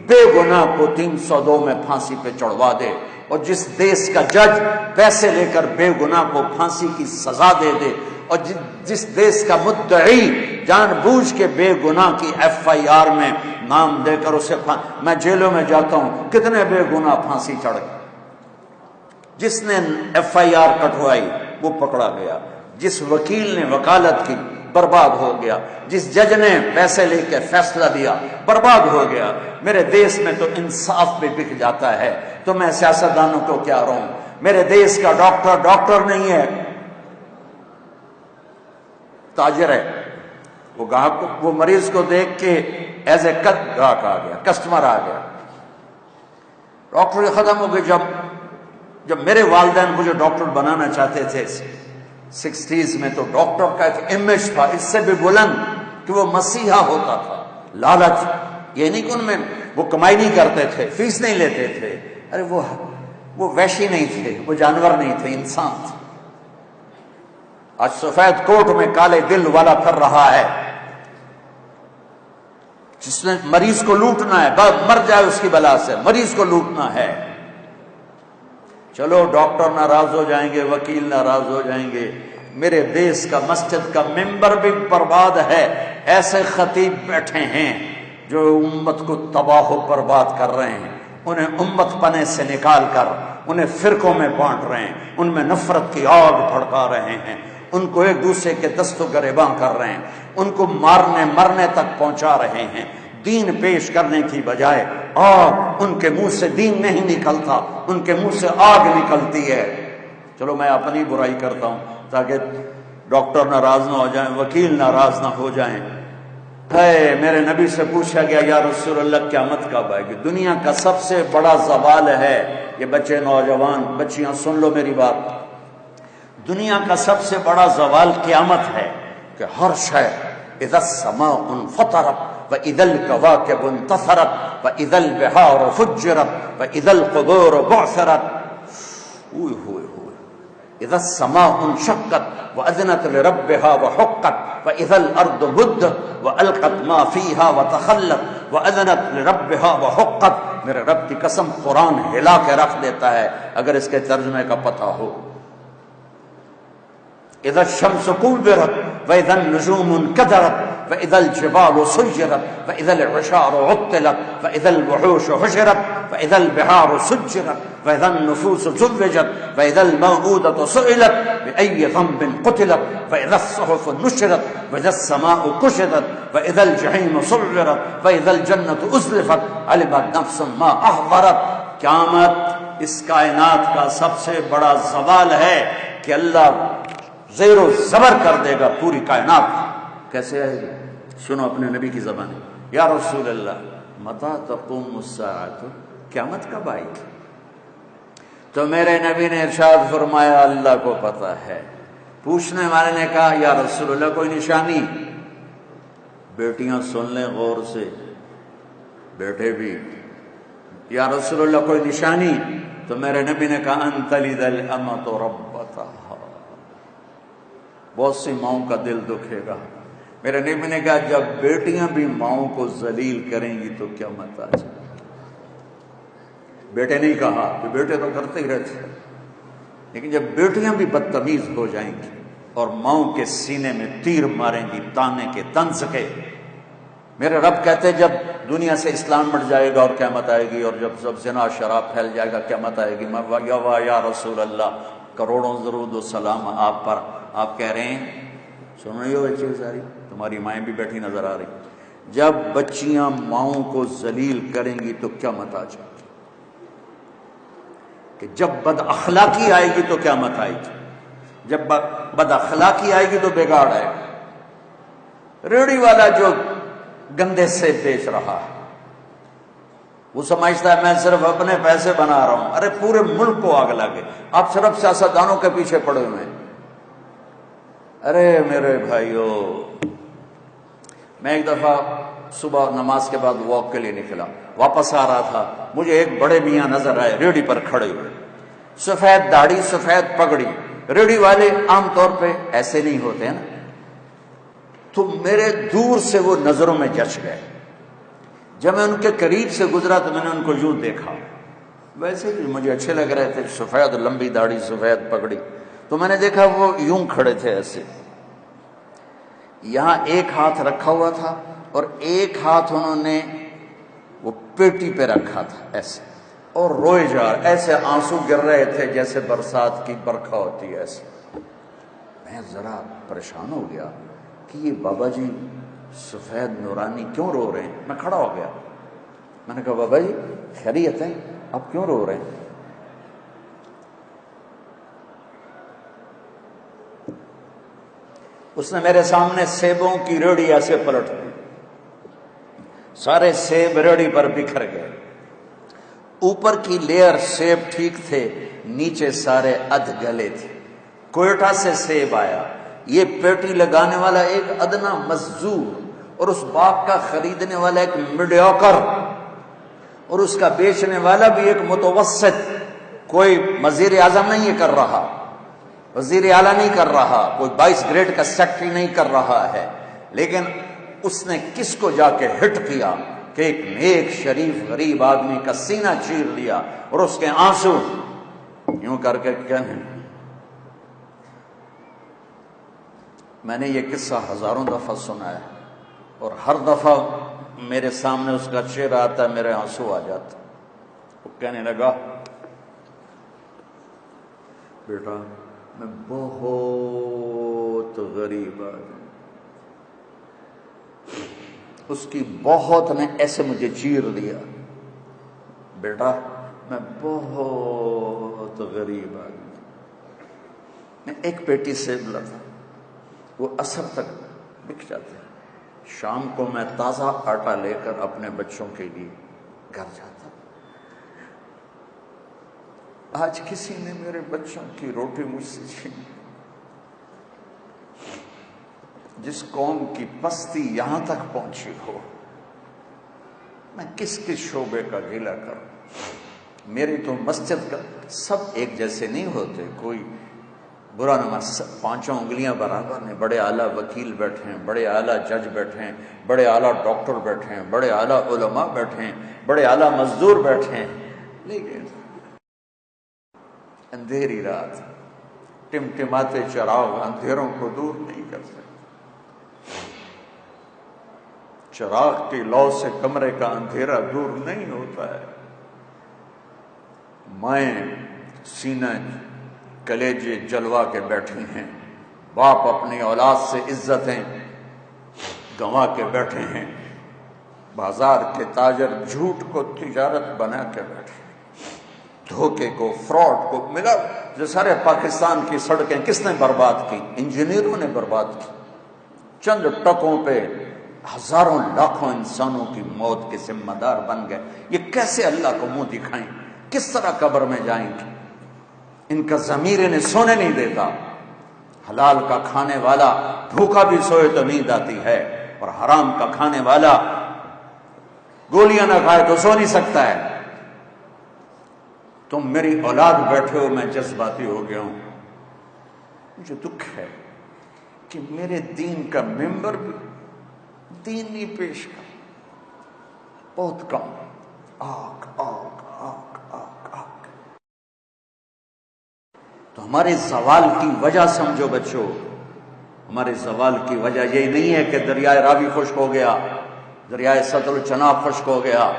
بے گناہ کو 302 میں پھانسی پہ چڑھوا دے، اور جس دیش کا جج پیسے لے کر بے گناہ کو پھانسی کی سزا دے دے، اور جس دیش کا مدعی جان بوجھ کے بے گناہ کی FIR میں نام دے کر اسے میں جیلوں میں جاتا ہوں، کتنے بے گناہ پھانسی چڑھ گئے۔ جس نے FIR کٹوائی وہ پکڑا گیا، جس وکیل نے وکالت کی برباد ہو گیا، جس جج نے پیسے لے کے فیصلہ دیا برباد ہو گیا۔ میرے دیش میں تو انصاف بھی بک جاتا ہے، تو میں سیاستدانوں کو کیا رہوں؟ میرے دیش کا ڈاکٹر نہیں ہے، تاجر ہے، وہ گاہک وہ مریض کو دیکھ کے ایز اے گاہک آ گیا، کسٹمر آ گیا۔ ڈاکٹر ختم ہو گئے۔ جب میرے والدین مجھے ڈاکٹر بنانا چاہتے تھے 60s میں، تو ڈاکٹر کا ایک امیج تھا اس سے بھی بلند کہ وہ مسیحا ہوتا تھا۔ لالچ یہ نہیں کہ ان میں وہ کمائی نہیں کرتے تھے، فیس نہیں لیتے تھے، ارے وہ وحشی نہیں تھے، وہ جانور نہیں تھے، انسان تھے۔ آج سفید کوٹ میں کالے دل والا پھر رہا ہے، جس نے مریض کو لوٹنا ہے، مر جائے اس کی بلا سے، مریض کو لوٹنا ہے۔ چلو ڈاکٹر ناراض ہو جائیں گے، وکیل ناراض ہو جائیں گے، میرے دیش کا مسجد کا ممبر بھی برباد ہے۔ ایسے خطیب بیٹھے ہیں جو امت کو تباہ و برباد کر رہے ہیں، انہیں امت پنے سے نکال کر انہیں فرقوں میں بانٹ رہے ہیں، ان میں نفرت کی آگ بھڑکا رہے ہیں، ان کو ایک دوسرے کے دست و گریباں کر رہے ہیں، ان کو مرنے تک پہنچا رہے ہیں۔ دین پیش کرنے کی بجائے آگ، ان کے منہ سے دین نہیں نکلتا، ان کے منہ سے آگ نکلتی ہے۔ چلو میں اپنی برائی کرتا ہوں تاکہ ڈاکٹر ناراض نہ ہو جائیں، وکیل ناراض نہ ہو جائیں۔ ہے میرے نبی سے پوچھا گیا یا رسول اللہ قیامت کب آئے گی؟ دنیا کا سب سے بڑا زوال ہے، یہ بچے نوجوان بچیاں سن لو میری بات، دنیا کا سب سے بڑا زوال قیامت ہے کہ ہر شے اذا السماء انفطرت وَإِذَا الْكَوَاكِبُ انتَثَرَتْ وَإِذَا الْبِحَارُ فُجِّرَتْ وَإِذَا الْقُبُورُ بُعْثِرَتْ إِذَا السَّمَاءُ انشَقَّتْ وَأَذِنَتْ لِرَبِّهَا وَحُقَّتْ وَإِذَا الْأَرْضُ مُدَّتْ وَأَلْقَتْ مَا فِيهَا وَتَخَلَّتْ وَأَذِنَتْ لِرَبِّهَا وَحُقَّتْ۔ میرے رب کی قسم قرآن ہلا کے رکھ دیتا ہے اگر اس کے ترجمے کا پتہ ہو۔ اذا الشمس كورت واذا النجوم انكدرت واذا الجبال سيرت واذا العشار عطلت واذا الوحوش حشرت واذا البحار سجرت واذا النفوس زوجت واذا الموءودة سئلت باي ذنب قتلت واذا الصحف نشرت واذا السماء كشطت واذا الجحيم سعرت واذا الجنة ازلفت علمت نفس ما احضرت۔ قیامت اس کائنات کا سب سے بڑا زوال ہے کہ اللہ زیر و زبر کر دے گا پوری کائنات۔ کیسے آئے گی؟ سنو اپنے نبی کی زبان، یا رسول اللہ متی تقوم الساعۃ، قیامت کب آئے گی؟ تو میرے نبی نے ارشاد فرمایا اللہ کو پتہ ہے۔ پوچھنے والے نے کہا یا رسول اللہ کوئی نشانی؟ بیٹیاں سن لیں غور سے، بیٹے بھی، یا رسول اللہ کوئی نشانی؟ تو میرے نبی نے کہا ان تلد الامۃ ربتہا، بہت سی ماؤں کا دل دکھے گا میرے نبی نے کہا جب بیٹیاں بھی ماؤں کو ذلیل کریں گی تو قیامت آ جائے۔ بیٹے نہیں کہا کہ بیٹے تو کرتے ہی رہتے، لیکن جب بیٹیاں بھی بدتمیز ہو جائیں گی اور ماؤں کے سینے میں تیر ماریں گی تانے کے طنز کے، میرے رب کہتے جب دنیا سے اسلام مٹ جائے گا اور قیامت آئے گی، اور جب سب زنا شراب پھیل جائے گا قیامت آئے گی، یا رسول اللہ کروڑوں درود و سلام آپ پر، آپ کہہ رہے ہیں سن رہی ہو یہ چیز ساری، تمہاری مائیں بھی بیٹھی نظر آ رہی، جب بچیاں ماؤں کو ذلیل کریں گی تو قیامت آ جائے گی، کہ جب بد اخلاقی آئے گی تو قیامت آئے گی، جب بد اخلاقی آئے گی تو بگاڑ آئے گا۔ ریڑھی والا جو گندے سے بیچ رہا ہے وہ سمجھتا ہے میں صرف اپنے پیسے بنا رہا ہوں، ارے پورے ملک کو آگ لگے، آپ صرف سیاستدانوں کے پیچھے پڑے ہوئے ہیں۔ ارے میرے بھائیو، میں ایک دفعہ صبح نماز کے بعد واک کے لیے نکلا، واپس آ رہا تھا، مجھے ایک بڑے میاں نظر آئے ریڑھی پر کھڑے ہوئے، سفید داڑھی سفید پگڑی۔ ریڑھی والے عام طور پہ ایسے نہیں ہوتے ہیں نا، تو میرے دور سے وہ نظروں میں جچ گئے، جب میں ان کے قریب سے گزرا تو میں نے ان کو یوں دیکھا، ویسے ہی مجھے اچھے لگ رہے تھے، سفید لمبی داڑھی سفید پگڑی، تو میں نے دیکھا وہ یوں کھڑے تھے ایسے، یہاں ایک ہاتھ رکھا ہوا تھا اور ایک ہاتھ انہوں نے وہ پیٹی پہ رکھا تھا ایسے، اور روئے جا رہے، ایسے آنسو گر رہے تھے جیسے برسات کی برکھا ہوتی ہے ایسے۔ میں ذرا پریشان ہو گیا کہ یہ بابا جی سفید نورانی کیوں رو رہے ہیں؟ میں کھڑا ہو گیا، میں نے کہا بابا جی خیریت ہے، آپ کیوں رو رہے ہیں؟ اس نے میرے سامنے سیبوں کی ریڑھی ایسے پلٹ دی، سارے سیب ریڑھی پر بکھر گئے، اوپر کی لیئر سیب ٹھیک تھے، نیچے سارے ادھ گلے تھے۔ کوئٹہ سے سیب آیا، یہ پیٹی لگانے والا ایک ادنا مزدور اور اس باغ کا خریدنے والا ایک میڈیوکر اور اس کا بیچنے والا بھی ایک متوسط، کوئی وزیر اعظم نہیں یہ کر رہا، وزیر اعلیٰ نہیں کر رہا، کوئی 22 گریڈ کا سیکٹری نہیں کر رہا ہے، لیکن اس نے کس کو جا کے ہٹ کیا کہ ایک نیک شریف غریب آدمی کا سینہ چیر لیا اور اس کے آنسو یوں کر کے کہنے۔ میں نے یہ قصہ ہزاروں دفعہ سنا ہے اور ہر دفعہ میرے سامنے اس کا چہرہ آتا ہے، میرے آنسو آ جاتا۔ وہ کہنے لگا بیٹا میں بہت غریب آدمی، اس کی بہت نے ایسے مجھے چیر دیا، بیٹا میں بہت غریب آدمی، میں ایک پیٹی سیب لاتا، وہ عصر تک بک جاتے ہیں، شام کو میں تازہ آٹا لے کر اپنے بچوں کے لیے گھر جاتا۔ آج کسی نے میرے بچوں کی روٹی مجھ سے چھین، جس قوم کی پستی یہاں تک پہنچی ہو، میں کس کس شعبے کا گلہ کروں؟ میری تو مسجد کا سب ایک جیسے نہیں ہوتے، کوئی برا نہ، پانچوں انگلیاں برابر ہیں، بڑے اعلیٰ وکیل بیٹھے ہیں، بڑے اعلیٰ جج بیٹھے ہیں، بڑے اعلیٰ ڈاکٹر بیٹھے ہیں، بڑے اعلیٰ علماء بیٹھے ہیں، بڑے اعلیٰ مزدور بیٹھے ہیں، لیکن اندھیری رات ٹمٹماتے چراغ اندھیروں کو دور نہیں کر سکتے، چراغ کی لو سے کمرے کا اندھیرا دور نہیں ہوتا ہے۔ مائیں سینہ کلیجے جلوا کے بیٹھی ہیں، باپ اپنی اولاد سے عزتیں گنوا کے بیٹھے ہیں، بازار کے تاجر جھوٹ کو تجارت بنا کے بیٹھے ہیں، دھوکے کو فراڈ کو ملا۔ جو سارے پاکستان کی سڑکیں کس نے برباد کی؟ انجینئروں نے برباد کی، چند ٹکوں پہ ہزاروں لاکھوں انسانوں کی موت کے ذمہ دار بن گئے۔ یہ کیسے اللہ کو منہ دکھائیں؟ کس طرح قبر میں جائیں گے؟ ان کا ضمیر انہیں سونے نہیں دیتا۔ حلال کا کھانے والا بھوکا بھی سوئے تو نیند آتی ہے، اور حرام کا کھانے والا گولیاں نہ کھائے تو سو نہیں سکتا ہے۔ تم میری اولاد بیٹھے ہو، میں جذباتی ہو گیا ہوں، مجھے دکھ ہے۔ کہ میرے دین کا ممبر بھی دین نہیں پیش کر، بہت کم، آگ آگ آگ آگ آگ۔ تو ہمارے زوال کی وجہ سمجھو بچوں، ہمارے زوال کی وجہ یہ نہیں ہے کہ دریائے راوی خشک ہو گیا، دریائے سطر الجناب خشک ہو گیا۔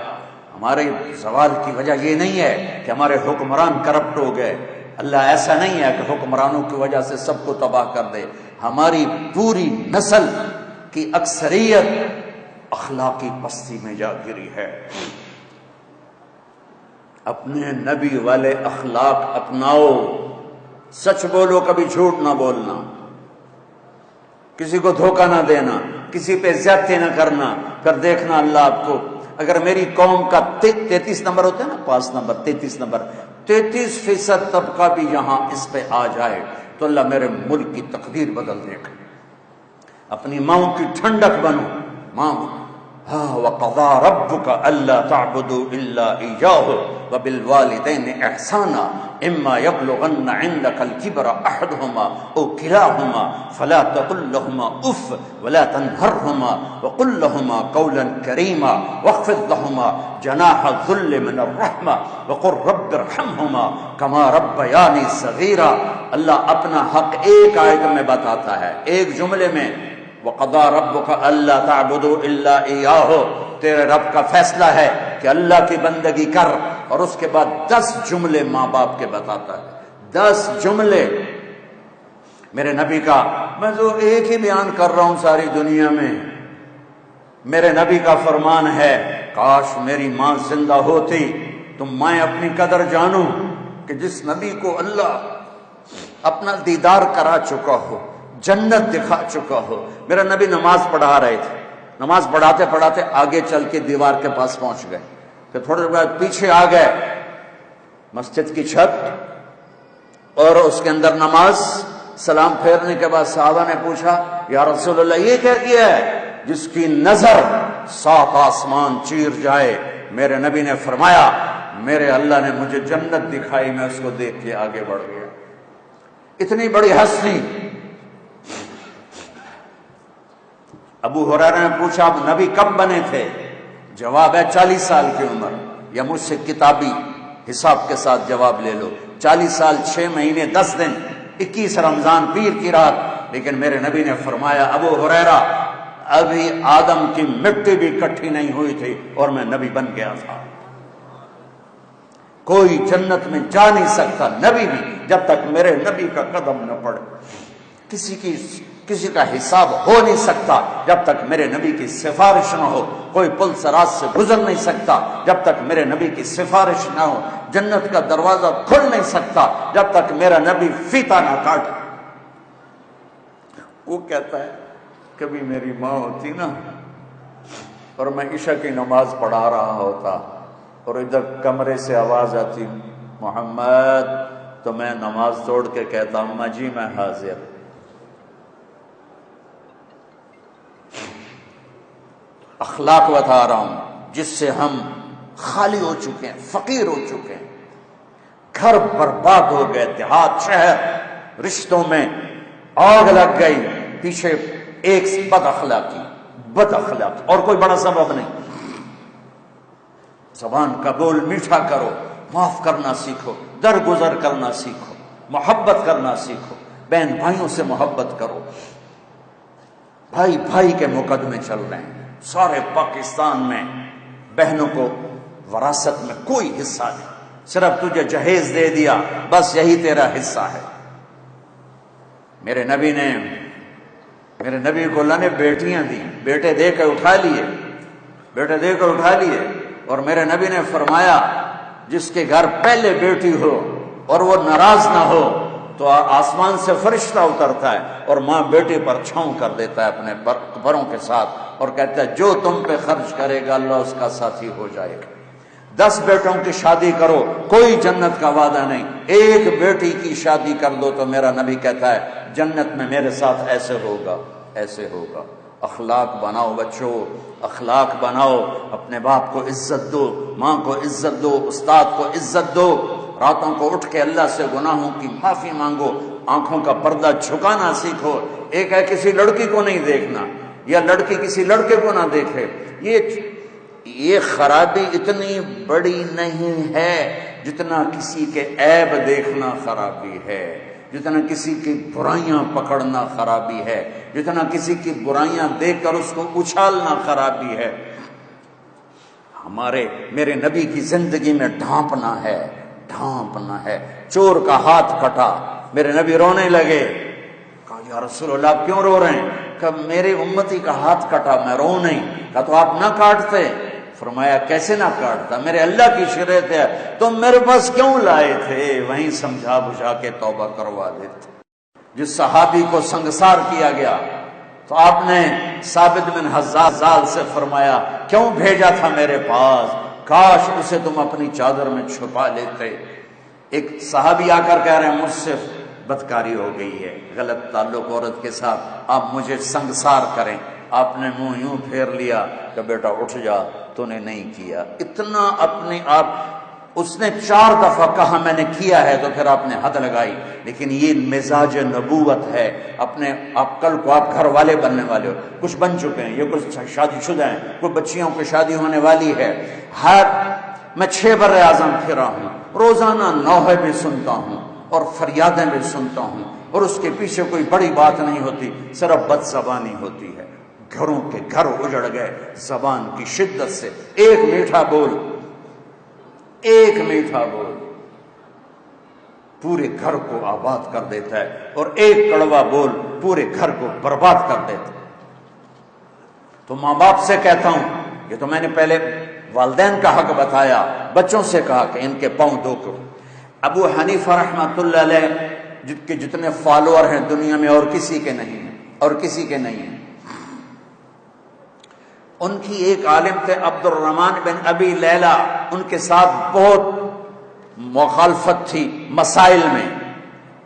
ہمارے زوال کی وجہ یہ نہیں ہے کہ ہمارے حکمران کرپٹ ہو گئے۔ اللہ ایسا نہیں ہے کہ حکمرانوں کی وجہ سے سب کو تباہ کر دے۔ ہماری پوری نسل کی اکثریت اخلاقی پستی میں جا گری ہے۔ اپنے نبی والے اخلاق اپناؤ، سچ بولو، کبھی جھوٹ نہ بولنا، کسی کو دھوکہ نہ دینا، کسی پہ زیادتی نہ کرنا، پھر دیکھنا اللہ آپ کو، اگر میری قوم کا 33 نمبر ہوتا ہے نا، 5 نمبر 33 نمبر، 33% طبقہ بھی یہاں اس پہ آ جائے تو اللہ میرے ملک کی تقدیر بدل دے گا۔ اپنی ماں کی ٹھنڈک بنو، ماں وَقَضَىٰ رَبُّكَ أَلَّا تَعْبُدُوا إِلَّا إِيَّاهُ وَبِالْوَالِدَيْنِ إِحْسَانًا إِمَّا يَبْلُغَنَّ عِندَكَ الْكِبَرَ أَحَدُهُمَا أَوْ كِلَاهُمَا فَلَا تَقُل لَّهُمَا أُفٍّ وَلَا تَنْهَرْهُمَا وَقُل لَّهُمَا قَوْلًا كَرِيمًا وَاخْفِضْ لَهُمَا جَنَاحَ الذُّلِّ مِنَ الرَّحْمَةِ وَقُل رَّبِّ ارْحَمْهُمَا كَمَا رَبَّيَانِي صَغِيرًا۔ اللہ اپنا حق ایک آیت میں بتاتا ہے، ایک جملے میں، وَقَضَىٰ رَبُّكَ أَلَّا تَعْبُدُوا إِلَّا إِيَّاهُ، تیرے رب کا فیصلہ ہے کہ اللہ کی بندگی کر، اور اس کے بعد 10 جملے ماں باپ کے بتاتا ہے، 10 جملے میرے نبی کا۔ میں تو ایک ہی بیان کر رہا ہوں ساری دنیا میں، میرے نبی کا فرمان ہے، کاش میری ماں زندہ ہوتی تو میں اپنی قدر جانوں کہ جس نبی کو اللہ اپنا دیدار کرا چکا ہو، جنت دکھا چکا ہو۔ میرا نبی نماز پڑھا رہے تھے، نماز پڑھاتے پڑھاتے آگے چل کے دیوار کے پاس پہنچ گئے، پھر تھوڑے دیر بعد پیچھے آ گئے، مسجد کی چھت اور اس کے اندر نماز، سلام پھیرنے کے بعد صحابہ نے پوچھا، یا رسول اللہ یہ کیا کیا ہے؟ جس کی نظر 7 آسمان چیر جائے۔ میرے نبی نے فرمایا، میرے اللہ نے مجھے جنت دکھائی، میں اس کو دیکھ کے آگے بڑھ گیا۔ اتنی بڑی ہستی۔ ابو ہریرہ نے پوچھا، اب نبی کب بنے تھے؟ جواب ہے 40 سال کی عمر، یا مجھ سے کتابی حساب کے ساتھ جواب لے لو، 40 سال 6 مہینے 10 دن 21 رمضان پیر کی رات۔ لیکن میرے نبی نے فرمایا، ابو ہریرہ ابھی آدم کی مٹی بھی اکٹھی نہیں ہوئی تھی اور میں نبی بن گیا تھا۔ کوئی جنت میں جا نہیں سکتا، نبی بھی، جب تک میرے نبی کا قدم نہ پڑے۔ کسی کا حساب ہو نہیں سکتا جب تک میرے نبی کی سفارش نہ ہو۔ کوئی پل صراط سے گزر نہیں سکتا جب تک میرے نبی کی سفارش نہ ہو۔ جنت کا دروازہ کھل نہیں سکتا جب تک میرا نبی فیتا نہ کاٹے۔ وہ کہتا ہے، کبھی میری ماں ہوتی نا اور میں عشاء کی نماز پڑھا رہا ہوتا اور ادھر کمرے سے آواز آتی، محمد، تو میں نماز توڑ کے کہتا، اماں جی میں حاضر۔ اخلاق بتا رہا ہوں جس سے ہم خالی ہو چکے ہیں، فقیر ہو چکے ہیں، گھر برباد ہو گئے، دیہات شہر رشتوں میں آگ لگ گئی، پیچھے ایک بد اخلاقی اور کوئی بڑا سبب نہیں۔ زبان کا بول میٹھا کرو، معاف کرنا سیکھو، درگزر کرنا سیکھو، محبت کرنا سیکھو، بہن بھائیوں سے محبت کرو۔ بھائی بھائی کے مقدمے چل رہے ہیں سارے پاکستان میں، بہنوں کو وراثت میں کوئی حصہ نہیں، صرف تجھے جہیز دے دیا، بس یہی تیرا حصہ ہے۔ میرے نبی کو اللہ نے بیٹیاں دی، بیٹے دے کے اٹھا لیے، اور میرے نبی نے فرمایا، جس کے گھر پہلے بیٹی ہو اور وہ ناراض نہ ہو تو آسمان سے فرشتہ اترتا ہے اور ماں بیٹے پر چھاؤں کر دیتا ہے اپنے پروں کے ساتھ اور کہتا ہے جو تم پہ خرچ کرے گا اللہ اس کا ساتھی ہو جائے گا۔ 10 بیٹوں کی شادی کرو، کوئی جنت کا وعدہ نہیں، ایک بیٹی کی شادی کر دو تو میرا نبی کہتا ہے جنت میں میرے ساتھ ایسے ہوگا۔ اخلاق بناؤ بچوں، اخلاق بناؤ، اپنے باپ کو عزت دو، ماں کو عزت دو، استاد کو عزت دو، راتوں کو اٹھ کے اللہ سے گناہوں کی معافی مانگو، آنکھوں کا پردہ جھکانا سیکھو۔ ایک ہے کسی لڑکی کو نہیں دیکھنا، یا لڑکی کسی لڑکے کو نہ دیکھے، یہ خرابی اتنی بڑی نہیں ہے جتنا کسی کے عیب دیکھنا خرابی ہے، جتنا کسی کی برائیاں پکڑنا خرابی ہے، جتنا کسی کی برائیاں دیکھ کر اس کو اچھالنا خرابی ہے۔ میرے نبی کی زندگی میں ڈھانپنا ہے۔ چور کا ہاتھ کٹا، میرے نبی رونے لگے، کہا یا رسول اللہ کیوں رو رہے ہیں؟ کہ میرے امتی کا ہاتھ کٹا، میں رو نہیں۔ کہا تو آپ نہ کاٹتے؟ فرمایا کیسے نہ کاٹتا، میرے اللہ کی شریعت ہے، تم میرے پاس کیوں لائے تھے؟ وہیں سمجھا بجھا کے توبہ کروا دیتے۔ جس صحابی کو سنگسار کیا گیا تو آپ نے ثابت بن حزال سے فرمایا کیوں بھیجا تھا میرے پاس، کاش اسے تم اپنی چادر میں چھپا لیتے۔ ایک صحابی آ کر کہہ رہے ہیں مجھ سے بدکاری ہو گئی ہے، غلط تعلق عورت کے ساتھ، آپ مجھے سنگسار کریں۔ آپ نے منہ یوں پھیر لیا کہ بیٹا اٹھ جا، تو نے نہیں کیا۔ اتنا اپنے آپ، اس نے 4 دفعہ کہا میں نے کیا ہے، تو پھر آپ نے حد لگائی۔ لیکن یہ مزاج نبوت ہے۔ اپنے آپ کل کو آپ گھر والے بننے والے ہو، کچھ بن چکے ہیں، یہ کچھ شادی شدہ ہیں، کوئی بچیوں کی شادی ہونے والی ہے۔ میں 6 بر اعظم پھرا ہوں، روزانہ نوحے بھی سنتا ہوں اور فریادیں بھی سنتا ہوں، اور اس کے پیچھے کوئی بڑی بات نہیں ہوتی، صرف بد زبانی ہوتی ہے۔ گھروں کے گھر اجڑ گئے زبان کی شدت سے۔ ایک میٹھا بول پورے گھر کو آباد کر دیتا ہے، اور ایک کڑوا بول پورے گھر کو برباد کر دیتا ہے۔ تو ماں باپ سے کہتا ہوں، یہ تو میں نے پہلے والدین کا حق بتایا، بچوں سے کہا کہ ان کے پاؤں دھو۔ ابو حنیفہ رحمۃ اللہ علیہ کے جتنے فالوور ہیں دنیا میں اور کسی کے نہیں ہیں، ان کی ایک عالم تھے عبد الرحمن بن ابی لیلہ، ان کے ساتھ بہت مخالفت تھی مسائل میں۔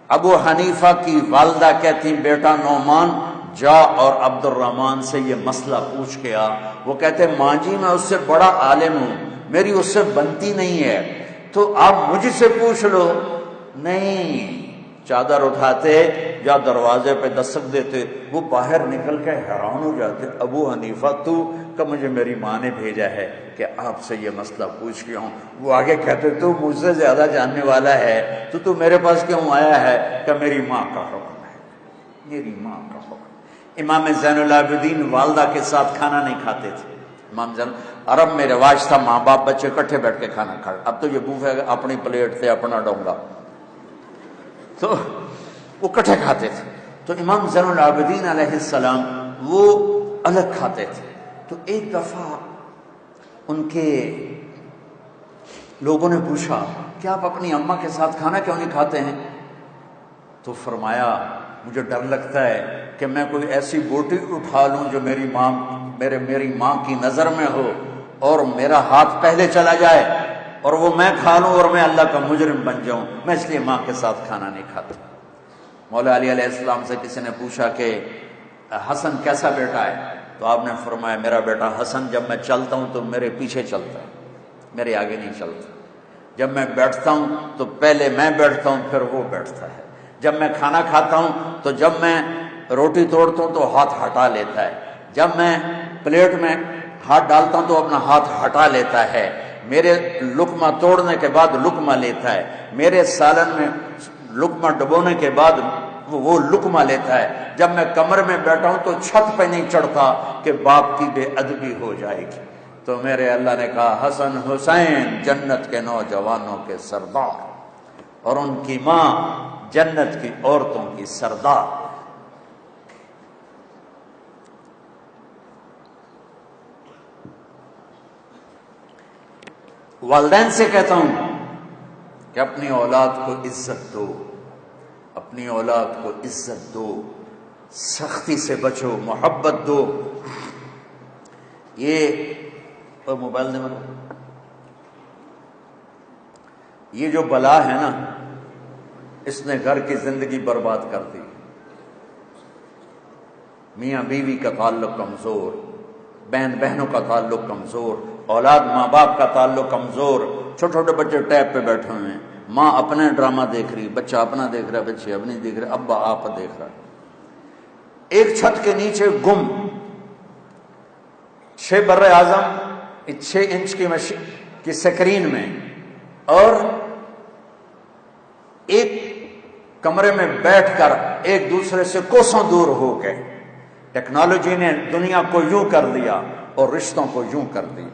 ابو حنیفہ کی والدہ کہتی بیٹا نعمان جا اور عبد الرحمن سے یہ مسئلہ پوچھ کے آ۔ وہ کہتے ماں جی میں اس سے بڑا عالم ہوں، میری اس سے بنتی نہیں ہے، تو آپ مجھ سے پوچھ لو۔ نہیں، چادر اٹھاتے یا دروازے پہ دستک دیتے، وہ باہر نکل کے حیران ہو جاتے، ابو حنیفہ تو کہ مجھے میری ماں نے بھیجا ہے کہ آپ سے یہ مسئلہ پوچھ کے ہوں۔ وہ آگے کہتے تو مجھ سے زیادہ جاننے والا ہے، تو میرے پاس کیوں آیا ہے؟ کہ میری ماں کا حکم ہے، میری ماں کا حکم۔ امام زین العابدین والدہ کے ساتھ کھانا نہیں کھاتے تھے۔ امام زین، عرب میں رواج تھا ماں باپ بچے کٹھے بیٹھ کے کھانا کھا، اب تو یہ بوفے اپنی پلیٹ سے اپنا ڈونگا، تو وہ کٹھے کھاتے تھے۔ تو امام زین العابدین علیہ السلام وہ الگ کھاتے تھے۔ تو ایک دفعہ ان کے لوگوں نے پوچھا کہ آپ اپنی اماں کے ساتھ کھانا کیوں نہیں کھاتے ہیں؟ تو فرمایا مجھے ڈر لگتا ہے کہ میں کوئی ایسی بوٹی اٹھا لوں جو میری ماں کی نظر میں ہو، اور میرا ہاتھ پہلے چلا جائے اور وہ میں کھا لوں اور میں اللہ کا مجرم بن جاؤں، میں اس لیے ماں کے ساتھ کھانا نہیں کھاتا۔ مولا علی علیہ السلام سے کسی نے پوچھا کہ حسن کیسا بیٹا ہے؟ تو آپ نے فرمایا میرا بیٹا حسن جب میں چلتا ہوں تو میرے پیچھے چلتا ہے، میرے آگے نہیں چلتا۔ جب میں بیٹھتا ہوں تو پہلے میں بیٹھتا ہوں پھر وہ بیٹھتا ہے۔ جب میں کھانا کھاتا ہوں تو جب میں روٹی توڑتا ہوں تو ہاتھ ہٹا لیتا ہے، جب میں پلیٹ میں ہاتھ ڈالتا ہوں تو اپنا ہاتھ ہٹا لیتا ہے، میرے لقمہ توڑنے کے بعد لقمہ لیتا ہے، میرے سالن میں لقمہ ڈبونے کے بعد وہ لقمہ لیتا ہے۔ جب میں کمرے میں بیٹھا ہوں تو چھت پہ نہیں چڑھتا کہ باپ کی بے ادبی ہو جائے گی۔ تو میرے اللہ نے کہا حسن حسین جنت کے نوجوانوں کے سردار، اور ان کی ماں جنت کی عورتوں کی سردار۔ والدین سے کہتا ہوں کہ اپنی اولاد کو عزت دو، اپنی اولاد کو عزت دو، سختی سے بچو، محبت دو۔ یہ موبائل نمبر، یہ جو بلا ہے نا، اس نے گھر کی زندگی برباد کر دی۔ میاں بیوی کا تعلق کمزور، بہن بہنوں کا تعلق کمزور، اولاد ماں باپ کا تعلق کمزور، چھوٹے چھوٹے بچے ٹیب پہ بیٹھے ہوئے ہیں، ماں اپنا ڈرامہ دیکھ رہی، بچہ اپنا دیکھ رہا ہے، بچے اپنی دیکھ رہے، ابا آپ دیکھ رہا ہے، ایک چھت کے نیچے گم، 6 بر اعظم 6 انچ کی سکرین میں، اور ایک کمرے میں بیٹھ کر ایک دوسرے سے کوسوں دور ہو کے ٹیکنالوجی نے دنیا کو یوں کر دیا اور رشتوں کو یوں کر دیا۔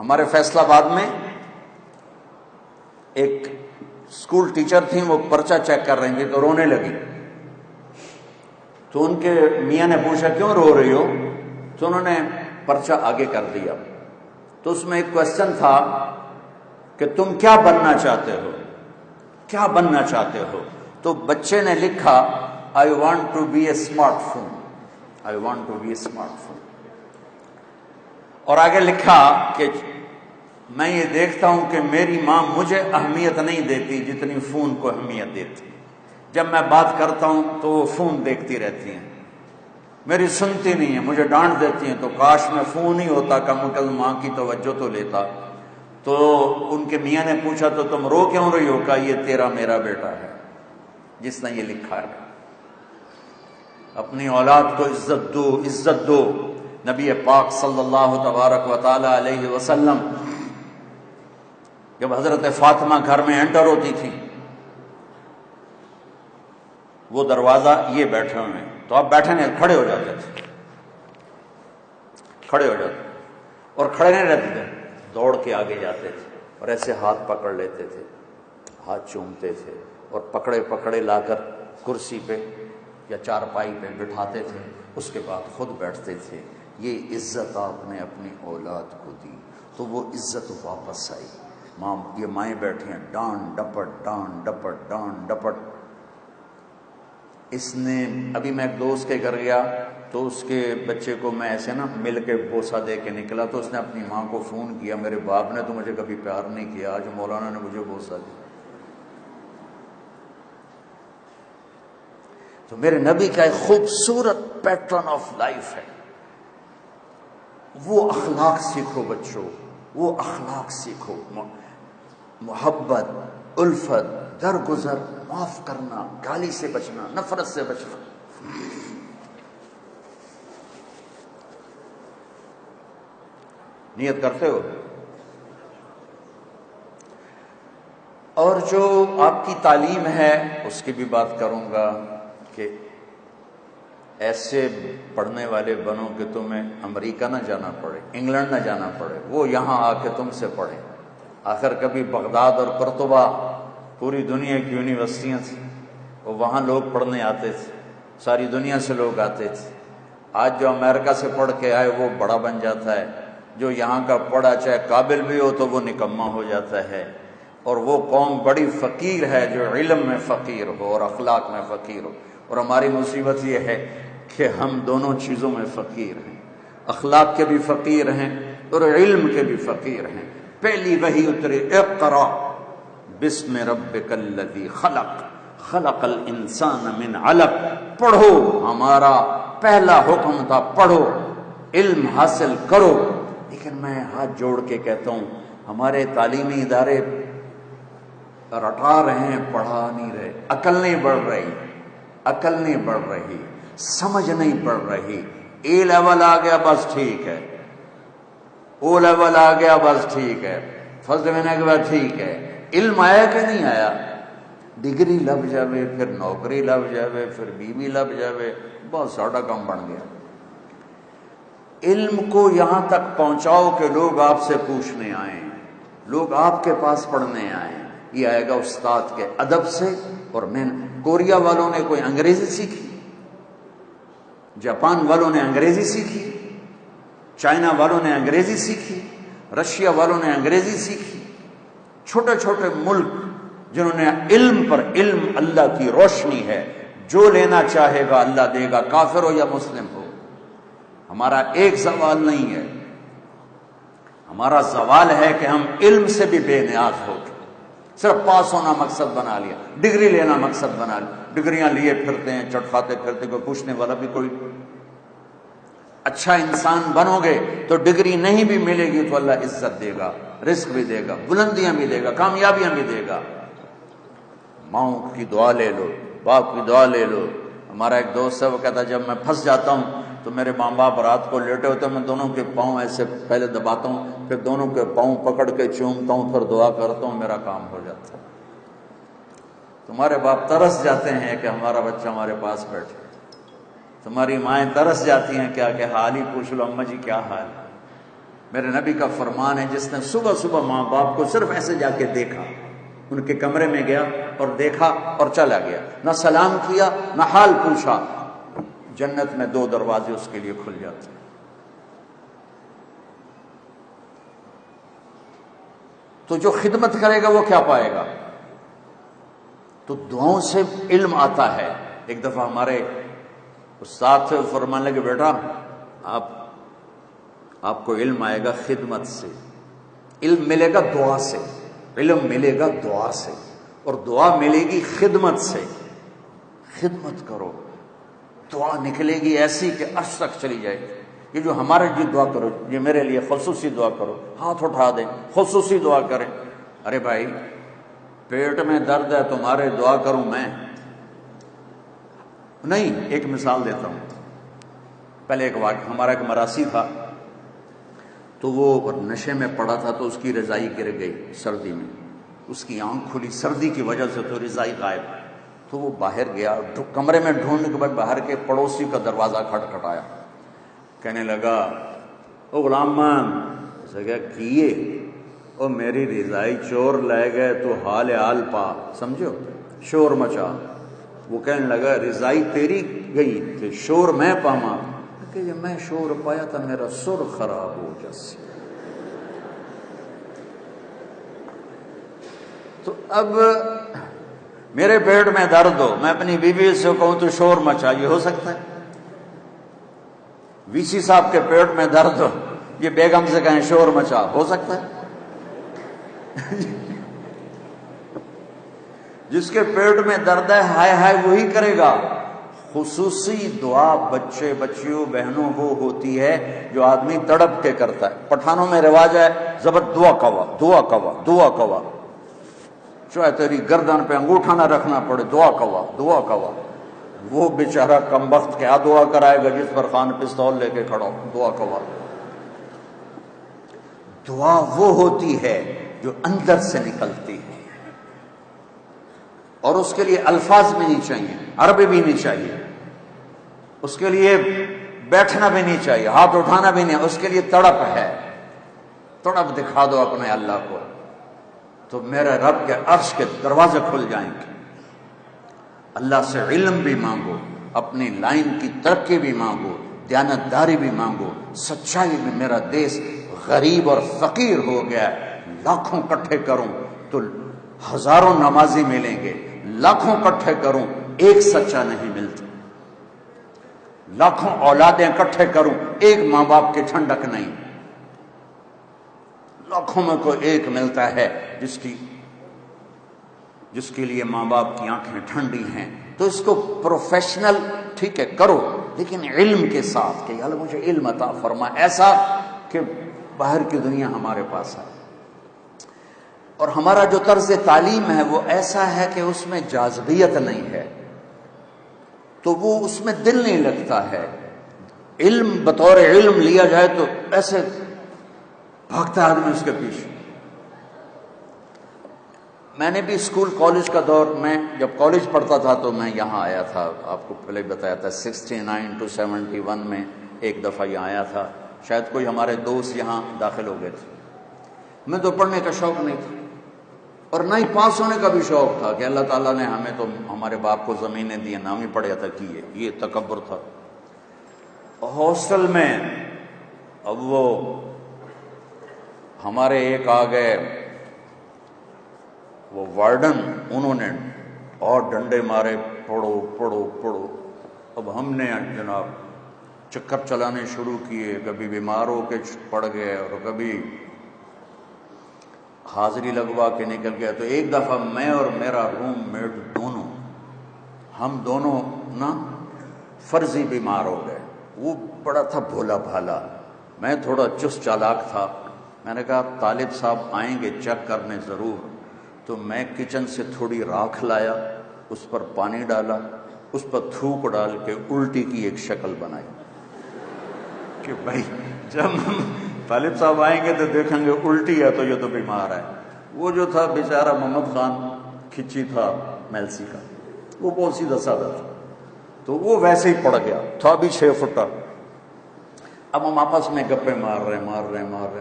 ہمارے فیصل آباد میں ایک اسکول ٹیچر تھیں، وہ پرچہ چیک کر رہی تھیں تو رونے لگی، تو ان کے میاں نے پوچھا کیوں رو رہی ہو؟ تو انہوں نے پرچہ آگے کر دیا، تو اس میں ایک کوشچن تھا کہ تم کیا بننا چاہتے ہو، کیا بننا چاہتے ہو؟ تو بچے نے لکھا I want to be a smartphone, I want to be a smartphone، اور آگے لکھا کہ میں یہ دیکھتا ہوں کہ میری ماں مجھے اہمیت نہیں دیتی جتنی فون کو اہمیت دیتی، جب میں بات کرتا ہوں تو وہ فون دیکھتی رہتی ہیں، میری سنتی نہیں ہے، مجھے ڈانٹ دیتی ہیں، تو کاش میں فون ہی ہوتا کم از کم ماں کی توجہ تو لیتا۔ تو ان کے میاں نے پوچھا تو تم رو کیوں رہی ہو؟ کہا یہ تیرا میرا بیٹا ہے جس نے یہ لکھا ہے۔ اپنی اولاد کو عزت دو، عزت دو۔ نبی پاک صلی اللہ تبارک و تعالی علیہ وسلم جب حضرت فاطمہ گھر میں انٹر ہوتی تھی، وہ دروازہ یہ بیٹھے ہوئے ہیں تو آپ بیٹھے نہیں، کھڑے ہو جاتے تھے، کھڑے ہو جاتے اور کھڑے نہیں رہتے تھے، دوڑ کے آگے جاتے تھے اور ایسے ہاتھ پکڑ لیتے تھے، ہاتھ چومتے تھے اور پکڑے پکڑے لا کر کرسی پہ یا چارپائی پہ بٹھاتے تھے، اس کے بعد خود بیٹھتے تھے۔ یہ عزت آپ نے اپنی اولاد کو دی تو وہ عزت واپس آئی۔ ماں، یہ مائیں بیٹھی ہیں، ڈانٹ ڈپٹ ڈانٹ ڈپٹ ڈانٹ ڈپٹ۔ اس نے ابھی میں ایک دوست کے گھر گیا تو اس کے بچے کو میں ایسے نا مل کے بوسہ دے کے نکلا، تو اس نے اپنی ماں کو فون کیا، میرے باپ نے تو مجھے کبھی پیار نہیں کیا، آج مولانا نے مجھے بوسہ دیا۔ تو میرے نبی کا ایک خوبصورت پیٹرن آف لائف ہے، وہ اخلاق سیکھو بچوں، وہ اخلاق سیکھو، محبت، الفت، درگزر، معاف کرنا، گالی سے بچنا، نفرت سے بچنا۔ نیت کرتے ہو؟ اور جو آپ کی تعلیم ہے اس کی بھی بات کروں گا کہ ایسے پڑھنے والے بنو کہ تمہیں امریکہ نہ جانا پڑے، انگلینڈ نہ جانا پڑے، وہ یہاں آ کے تم سے پڑھیں۔ آخر کبھی بغداد اور قرطبہ پوری دنیا کی یونیورسٹیاں تھیں، وہ وہاں لوگ پڑھنے آتے تھے، ساری دنیا سے لوگ آتے تھے۔ آج جو امریکہ سے پڑھ کے آئے وہ بڑا بن جاتا ہے، جو یہاں کا پڑھا چاہے قابل بھی ہو تو وہ نکما ہو جاتا ہے، اور وہ قوم بڑی فقیر ہے جو علم میں فقیر ہو اور اخلاق میں فقیر ہو۔ اور ہماری مصیبت یہ ہے کہ ہم دونوں چیزوں میں فقیر ہیں، اخلاق کے بھی فقیر ہیں اور علم کے بھی فقیر ہیں۔ پہلی وحی اتری اقرا بسم ربک الذی خلق خلق الانسان من علق، پڑھو، ہمارا پہلا حکم تھا پڑھو، علم حاصل کرو۔ لیکن میں ہاتھ جوڑ کے کہتا ہوں ہمارے تعلیمی ادارے رٹا رہے ہیں، پڑھا نہیں رہے، عقل نہیں بڑھ رہی، عقل نہیں بڑھ رہی، سمجھ نہیں بڑھ رہی۔ اے لیول آ گیا بس ٹھیک ہے، او لیول آ گیا بس ٹھیک ہے، فرسٹ مہینے کے بعد ٹھیک ہے۔ علم آیا کہ نہیں آیا؟ ڈگری لب جاوے، پھر نوکری لب جاوے، پھر بیوی لب جاوے، بہت ساڑا کام بن گیا۔ علم کو یہاں تک پہنچاؤ کہ لوگ آپ سے پوچھنے آئیں، لوگ آپ کے پاس پڑھنے آئیں۔ یہ آئے گا استاد کے ادب سے۔ اور میں کوریا والوں نے کوئی انگریزی سیکھی، جاپان والوں نے انگریزی سیکھی، چائنا والوں نے انگریزی سیکھی، رشیا والوں نے انگریزی سیکھی۔ چھوٹے چھوٹے ملک جنہوں نے علم پر علم، اللہ کی روشنی ہے، جو لینا چاہے گا اللہ دے گا، کافر ہو یا مسلم ہو۔ ہمارا ایک زوال نہیں ہے، ہمارا زوال ہے کہ ہم علم سے بھی بے نیاز ہو گئے، صرف پاس ہونا مقصد بنا لیا، ڈگری لینا مقصد بنا لیا، ڈگریاں لیے پھرتے ہیں، چٹکاتے پھرتے، کوئی پوچھنے والا بھی کوئی۔ اچھا انسان بنو گے تو ڈگری نہیں بھی ملے گی تو اللہ عزت دے گا، رزق بھی دے گا، بلندیاں بھی دے گا، کامیابیاں بھی دے گا۔ ماؤں کی دعا لے لو، باپ کی دعا لے لو۔ ہمارا ایک دوست ہے، وہ کہتا ہے جب میں پھنس جاتا ہوں تو میرے ماں باپ رات کو لیٹے ہوتے ہیں، میں دونوں کے پاؤں ایسے پہلے دباتا ہوں، پھر دونوں کے پاؤں پکڑ کے چومتا ہوں، پھر دعا کرتا ہوں، میرا کام ہو جاتا ہے۔ تمہارے باپ ترس جاتے ہیں کہ ہمارا بچہ ہمارے پاس بیٹھے، تمہاری مائیں ترس جاتی ہیں کیا کہ حال ہی پوچھ لو اماں جی کیا حال ہے۔ میرے نبی کا فرمان ہے، جس نے صبح صبح ماں باپ کو صرف ایسے جا کے دیکھا، ان کے کمرے میں گیا اور دیکھا اور چلا گیا، نہ سلام کیا نہ حال پوچھا، جنت میں 2 دروازے اس کے لیے کھل جاتے ہیں۔ تو جو خدمت کرے گا وہ کیا پائے گا؟ تو دعاؤں سے علم آتا ہے۔ ایک دفعہ ہمارے استاد سے فرمانے لگے بیٹا آپ کو علم آئے گا خدمت سے، علم ملے گا دعا سے، علم ملے گا دعا سے، اور دعا ملے گی خدمت سے۔ خدمت کرو، دعا نکلے گی ایسی کہ عرش تک چلی جائے گی۔ یہ جو ہمارے لیے دعا کرو، یہ میرے لیے خصوصی دعا کرو، ہاتھ اٹھا دیں خصوصی دعا کریں۔ ارے بھائی پیٹ میں درد ہے تمہارے، دعا کروں میں؟ نہیں۔ ایک مثال دیتا ہوں۔ پہلے ہمارا ایک مراسی تھا، تو وہ نشے میں پڑا تھا، تو اس کی رضائی گر گئی سردی میں، اس کی آنکھ کھلی سردی کی وجہ سے، تو رضائی غائب۔ تو وہ باہر گیا، کمرے میں ڈھونڈنے کے بعد باہر کے پڑوسی کا دروازہ کھٹکھٹایا، کہنے لگا او غلام مان، اسے کہا کیے؟ او میری رضائی چور لے گئے تو حال پا، سمجھو شور مچا۔ وہ کہنے لگا رضائی تیری گئی تھی، شور میں پاما، کہ جب میں شور پایا تھا میرا سر خراب ہو جیسے۔ تو اب میرے پیٹ میں درد ہو، میں اپنی بیوی سے کہوں تو شور مچا، یہ ہو سکتا ہے؟ وی سی صاحب کے پیٹ میں درد ہو، یہ بیگم سے کہیں شور مچا، ہو سکتا ہے؟ جس کے پیٹ میں درد ہے ہائے ہائے وہی کرے گا۔ خصوصی دعا بچے بچیوں بہنوں وہ ہوتی ہے جو آدمی تڑپ کے کرتا ہے۔ پٹھانوں میں رواج ہے زبر دعا کوا دعا کوا دعا کوا، چاہے تیری گردن پہ انگوٹھا نہ رکھنا پڑے، دعا کوا دعا کوا۔ وہ بیچارہ کمبخت کیا دعا کرائے گا جس پر خان پستول لے کے کھڑا ہو، دعا کوا۔ دعا وہ ہوتی ہے جو اندر سے نکلتی ہے، اور اس کے لیے الفاظ بھی نہیں چاہیے، عربی بھی نہیں چاہیے، اس کے لیے بیٹھنا بھی نہیں چاہیے، ہاتھ اٹھانا بھی نہیں، اس کے لیے تڑپ ہے۔ تڑپ دکھا دو اپنے اللہ کو، تو میرے رب کے عرش کے دروازے کھل جائیں گے۔ اللہ سے علم بھی مانگو، اپنی لائن کی ترقی بھی مانگو، دیانتداری بھی مانگو، سچائی بھی۔ میرا دیش غریب اور فقیر ہو گیا ہے، لاکھوں کٹھے کروں تو ہزاروں نمازی ملیں گے، لاکھوں کٹھے کروں ایک سچا نہیں ملتا، لاکھوں اولادیں کٹھے کروں ایک ماں باپ کی ٹھنڈک نہیں، لاکھوں میں کوئی ایک ملتا ہے جس کے لیے ماں باپ کی آنکھیں ٹھنڈی ہیں۔ تو اس کو پروفیشنل ٹھیک ہے کرو، لیکن علم کے ساتھ کہ اللہ مجھے علم عطا فرما، ایسا کہ باہر کی دنیا ہمارے پاس ہے۔ اور ہمارا جو طرز تعلیم ہے وہ ایسا ہے کہ اس میں جاذبیت نہیں ہے، تو وہ اس میں دل نہیں لگتا ہے۔ علم بطور علم لیا جائے تو ایسے بھاگتا آدمی اس کے پیچھے۔ میں نے بھی اسکول کالج کا دور، میں جب کالج پڑھتا تھا تو میں یہاں آیا تھا، آپ کو پہلے بتایا تھا 69 to 71 میں ایک دفعہ یہاں آیا تھا، شاید کوئی ہمارے دوست یہاں داخل ہو گئے تھے۔ میں تو پڑھنے کا شوق نہیں تھا اور نہ ہی پاس ہونے کا بھی شوق تھا کہ اللہ تعالیٰ نے ہمیں تو ہمارے باپ کو زمینیں دی، نام ہی پڑھیا تھا کیے، یہ تکبر تھا۔ ہاسٹل میں اب وہ ہمارے ایک آ گئے وہ وارڈن، انہوں نے اور ڈنڈے مارے، پڑھو پڑھو پڑھو۔ اب ہم نے جناب چکر چلانے شروع کیے، کبھی بیمار ہو کے پڑ گئے اور کبھی حاضری لگوا کے نکل گیا۔ تو ایک دفعہ میں اور میرا روم میٹ دونوں، ہم دونوں نا فرضی بیمار ہو گئے۔ وہ بڑا تھا بھولا بھالا، میں تھوڑا چست چالاک تھا، میں نے کہا طالب صاحب آئیں گے چیک کرنے ضرور، تو میں کچن سے تھوڑی راکھ لایا، اس پر پانی ڈالا، اس پر تھوک ڈال کے الٹی کی ایک شکل بنائی کہ بھائی جب طالب صاحب آئیں گے تو دیکھیں گے الٹی ہے تو یہ تو بیمار ہے۔ وہ جو تھا بیچارہ محمد خان کھچی تھا میلسی کا، وہ بہت سیدھا سادہ تھا، تو وہ ویسے ہی پڑ گیا تھا بھی 6 فٹا۔ اب ہم آپس میں گپے مار رہے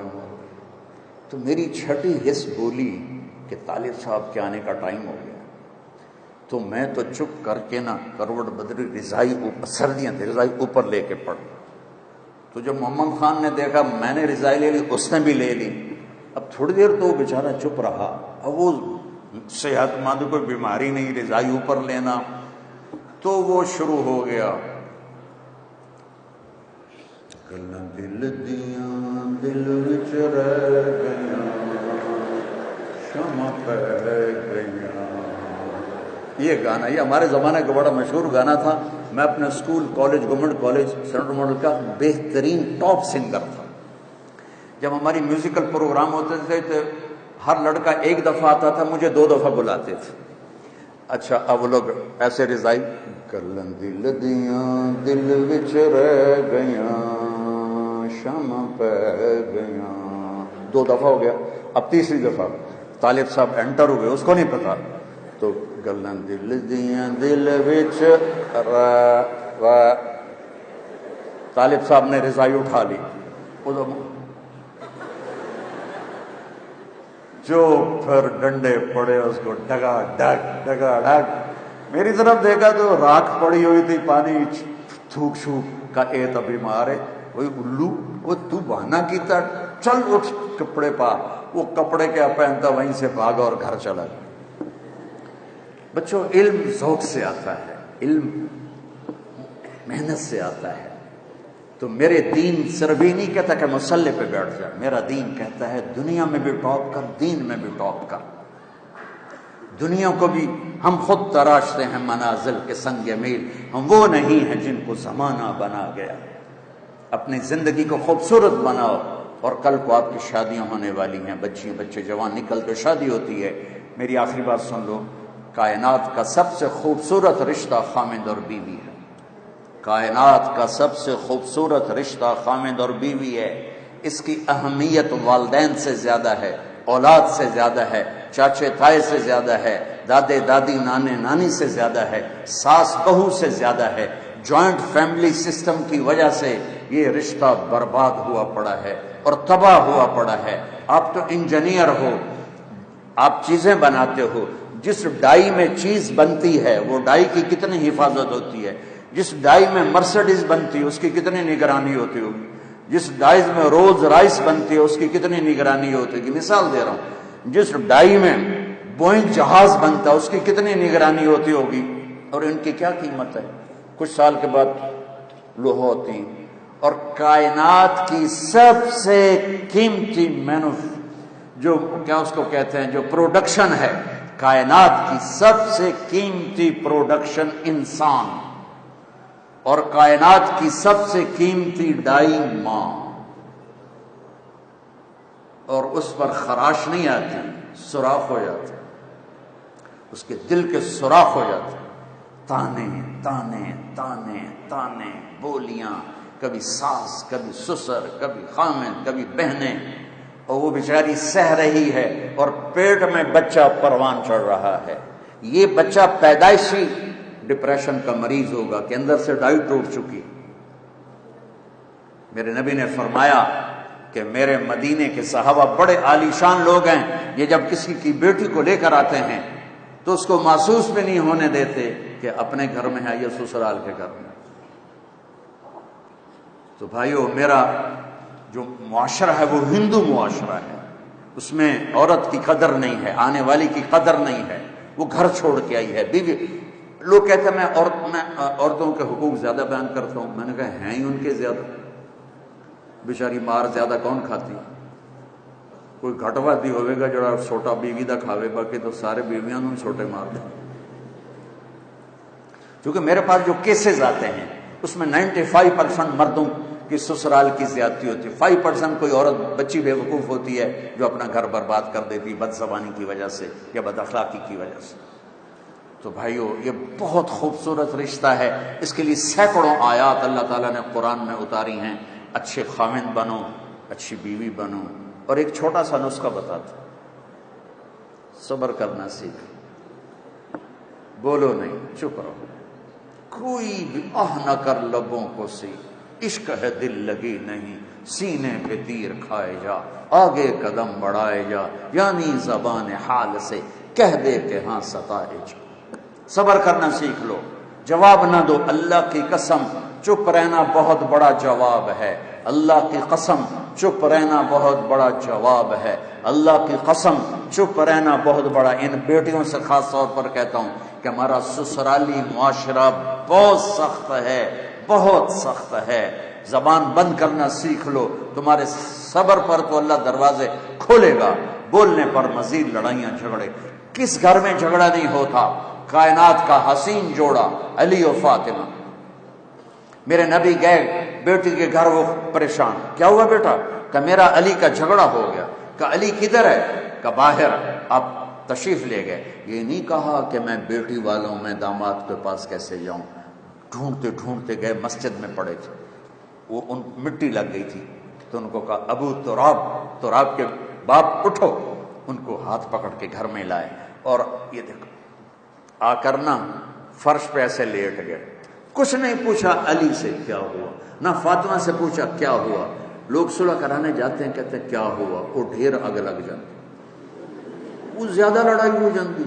تو میری چھٹی حس بولی کہ طالب صاحب کے آنے کا ٹائم ہو گیا، تو میں تو چپ کر کے نا کروٹ بدری رضائی اوپر، سردیاں تھیں، رضائی اوپر لے کے پڑ۔ تو جب محمد خان نے دیکھا میں نے رضائی لے لی، اس نے بھی لے لی۔ اب تھوڑی دیر تو وہ بیچارہ چپ رہا، اب وہ صحت مند کوئی بیماری نہیں، رضائی اوپر لینا، تو وہ شروع ہو گیا دل دیاں دل وچ رہ گیاں شمع پہ گیاں۔ یہ گانا، یہ ہمارے زمانے کا بڑا مشہور گانا تھا۔ میں اپنے school college, government college central model کا بہترین ٹاپ سنگر تھا۔ جب ہماری میوزیکل پروگرام ہوتے تھے تو ہر لڑکا ایک دفعہ آتا تھا، مجھے 2 دفعہ بلاتے تھے۔ اچھا اب لوگ ایسے رضائی کلن دل دیاں دل وچ رہ گیاں شمع پہ گیاں، 2 دفعہ ہو گیا۔ اب تیسری دفعہ طالب صاحب انٹر ہوئے، اس کو نہیں پتا، تو گلن دل دیاں دل وچ طالب صاحب نے رضائی اٹھا لی، جو پھر ڈنڈے پڑے اس کو ڈگا ڈگ۔ میری طرف دیکھا تو راکھ پڑی ہوئی تھی، پانی تھوک چھوک کا، اے تو بیمار ہے، وہی الو، وہ تو بہانا کیتا، چل اٹھ کپڑے پا، وہ کپڑے کیا پہنتا وہیں سے بھاگا اور گھر چلا گیا۔ بچوں علم ذوق سے آتا ہے، علم محنت سے آتا ہے۔ تو میرے دین صرف ہی نہیں کہتا کہ مصلی پہ بیٹھ جا، میرا دین کہتا ہے دنیا میں بھی ٹاپ کر، دین میں بھی ٹاپ کر۔ دنیا کو بھی ہم خود تراشتے ہیں منازل کے سنگ میل، ہم وہ نہیں ہیں جن کو زمانہ بنا گیا۔ اپنی زندگی کو خوبصورت بناؤ، اور کل کو آپ کی شادیاں ہونے والی ہیں، بچے جوان نکل تو شادی ہوتی ہے۔ میری آخری بات سن لو، کائنات کا سب سے خوبصورت رشتہ خامند اور بیوی ہے۔ کائنات کا سب سے خوبصورت رشتہ خامند اور بیوی ہے۔ اس کی اہمیت والدین سے زیادہ ہے، اولاد سے زیادہ ہے، چاچے تائے سے زیادہ ہے، دادے دادی نانے نانی سے زیادہ ہے، ساس بہو سے زیادہ ہے۔ جوائنٹ فیملی سسٹم کی وجہ سے یہ رشتہ برباد ہوا پڑا ہے اور تباہ ہوا پڑا ہے۔ آپ تو انجینئر ہو، آپ چیزیں بناتے ہو، جس ڈائی میں چیز بنتی ہے وہ ڈائی کی کتنی حفاظت ہوتی ہے، جس ڈائی میں مرسڈیز بنتی ہے اس کی کتنی نگرانی ہوتی ہوگی، جس ڈائز میں رولز رائس بنتی ہے اس کی کتنی نگرانی ہوتی ہے۔ مثال دے رہا ہوں، جس ڈائی میں بوئنگ جہاز بنتا ہے اس کی کتنی نگرانی ہوتی ہوگی، اور ان کی کیا قیمت ہے، کچھ سال کے بعد لوہا ہوتی۔ اور کائنات کی سب سے قیمتی جو کیا اس کو کہتے ہیں، جو پروڈکشن ہے، کائنات کی سب سے قیمتی پروڈکشن انسان، اور کائنات کی سب سے قیمتی ڈائی ماں، اور اس پر خراش نہیں آتی، سوراخ ہو جاتا، اس کے دل کے سوراخ ہو جاتے، تانے تانے تانے تانے، بولیاں، کبھی ساس، کبھی سسر، کبھی خامن، کبھی بہنیں، اور وہ بیچاری سہ رہی ہے، اور پیٹ میں بچہ پروان چڑھ رہا ہے۔ یہ بچہ پیدائشی ڈپریشن کا مریض ہوگا کہ اندر سے ڈائی ٹوٹ چکی۔ میرے نبی نے فرمایا کہ میرے مدینے کے صحابہ بڑے عالی شان لوگ ہیں، یہ جب کسی کی بیٹی کو لے کر آتے ہیں تو اس کو محسوس بھی نہیں ہونے دیتے کہ اپنے گھر میں ہے یا سسرال کے گھر میں۔ تو بھائیو، میرا جو معاشرہ ہے وہ ہندو معاشرہ ہے، اس میں عورت کی قدر نہیں ہے، آنے والی کی قدر نہیں ہے، وہ گھر چھوڑ کے آئی ہے، بیوی۔ لوگ کہتے ہیں میں عورتوں کے حقوق زیادہ بیان کرتا ہوں، میں نے کہا ہیں ہی ان کے زیادہ، بیچاری مار زیادہ کون کھاتی؟ کوئی گھٹ واتی ہوئے گا جڑا چھوٹا بیوی دا کھاوے، باقی تو سارے بیویاں نوں چھوٹے مار دیں۔ کیونکہ میرے پاس جو کیسز آتے ہیں اس میں 95% مردوں کہ سسرال کی زیادتی ہوتی ہے، 5% کوئی عورت بچی بیوقوف ہوتی ہے جو اپنا گھر برباد کر دیتی بد زبانی کی وجہ سے یا بد اخلاقی کی وجہ سے۔ تو بھائیو یہ بہت خوبصورت رشتہ ہے، اس کے لیے سینکڑوں آیات اللہ تعالیٰ نے قرآن میں اتاری ہیں۔ اچھے خاوند بنو، اچھی بیوی بنو، اور ایک چھوٹا سا نسخہ بتاتا، صبر کرنا سیکھ، بولو نہیں، چپ رہو، کوئی بھی آہ نہ کر لبوں کو سی، عشق ہے دل لگی نہیں، سینے پہ تیر کھائے جا، آگے قدم بڑھائے جا، یعنی زبان حال سے کہہ دے کہ ہاں ستائے جا۔ صبر کرنا سیکھ لو، جواب نہ دو، اللہ کی قسم چپ رہنا بہت بڑا جواب ہے، اللہ کی قسم چپ رہنا بہت بڑا جواب ہے، اللہ کی قسم چپ رہنا بہت بڑا۔ ان بیٹیوں سے خاص طور پر کہتا ہوں کہ ہمارا سسرالی معاشرہ بہت سخت ہے، بہت سخت ہے، زبان بند کرنا سیکھ لو، تمہارے صبر پر تو اللہ دروازے کھولے گا، بولنے پر مزید لڑائیاں جھگڑے۔ کس گھر میں جھگڑا نہیں ہوتا؟ کائنات کا حسین جوڑا علی و فاطمہ، میرے نبی گئے بیٹی کے گھر، وہ پریشان، کیا ہوا بیٹا؟ کہ میرا علی کا جھگڑا ہو گیا۔ کہ علی کدھر ہے؟ کہ باہر، آپ تشریف لے گئے۔ یہ نہیں کہا کہ میں بیٹی والوں میں داماد کے پاس کیسے جاؤں، ڈھونڈتے ڈھونڈتے گئے، مسجد میں پڑے تھے، وہ ان مٹی لگ گئی تھی، تو ان کو کہا ابو تراب کے باپ اٹھو، ان کو ہاتھ پکڑ کے گھر میں لائے، اور یہ دیکھو آ کر نا فرش پہ ایسے لیٹ گئے، کچھ نہیں پوچھا علی سے کیا ہوا، نہ فاطمہ سے پوچھا کیا ہوا۔ لوگ صلح کرانے جاتے ہیں، کہتے ہیں کیا ہوا، وہ ڈھیر آگ لگ جاتی، وہ زیادہ لڑائی ہو جاتی۔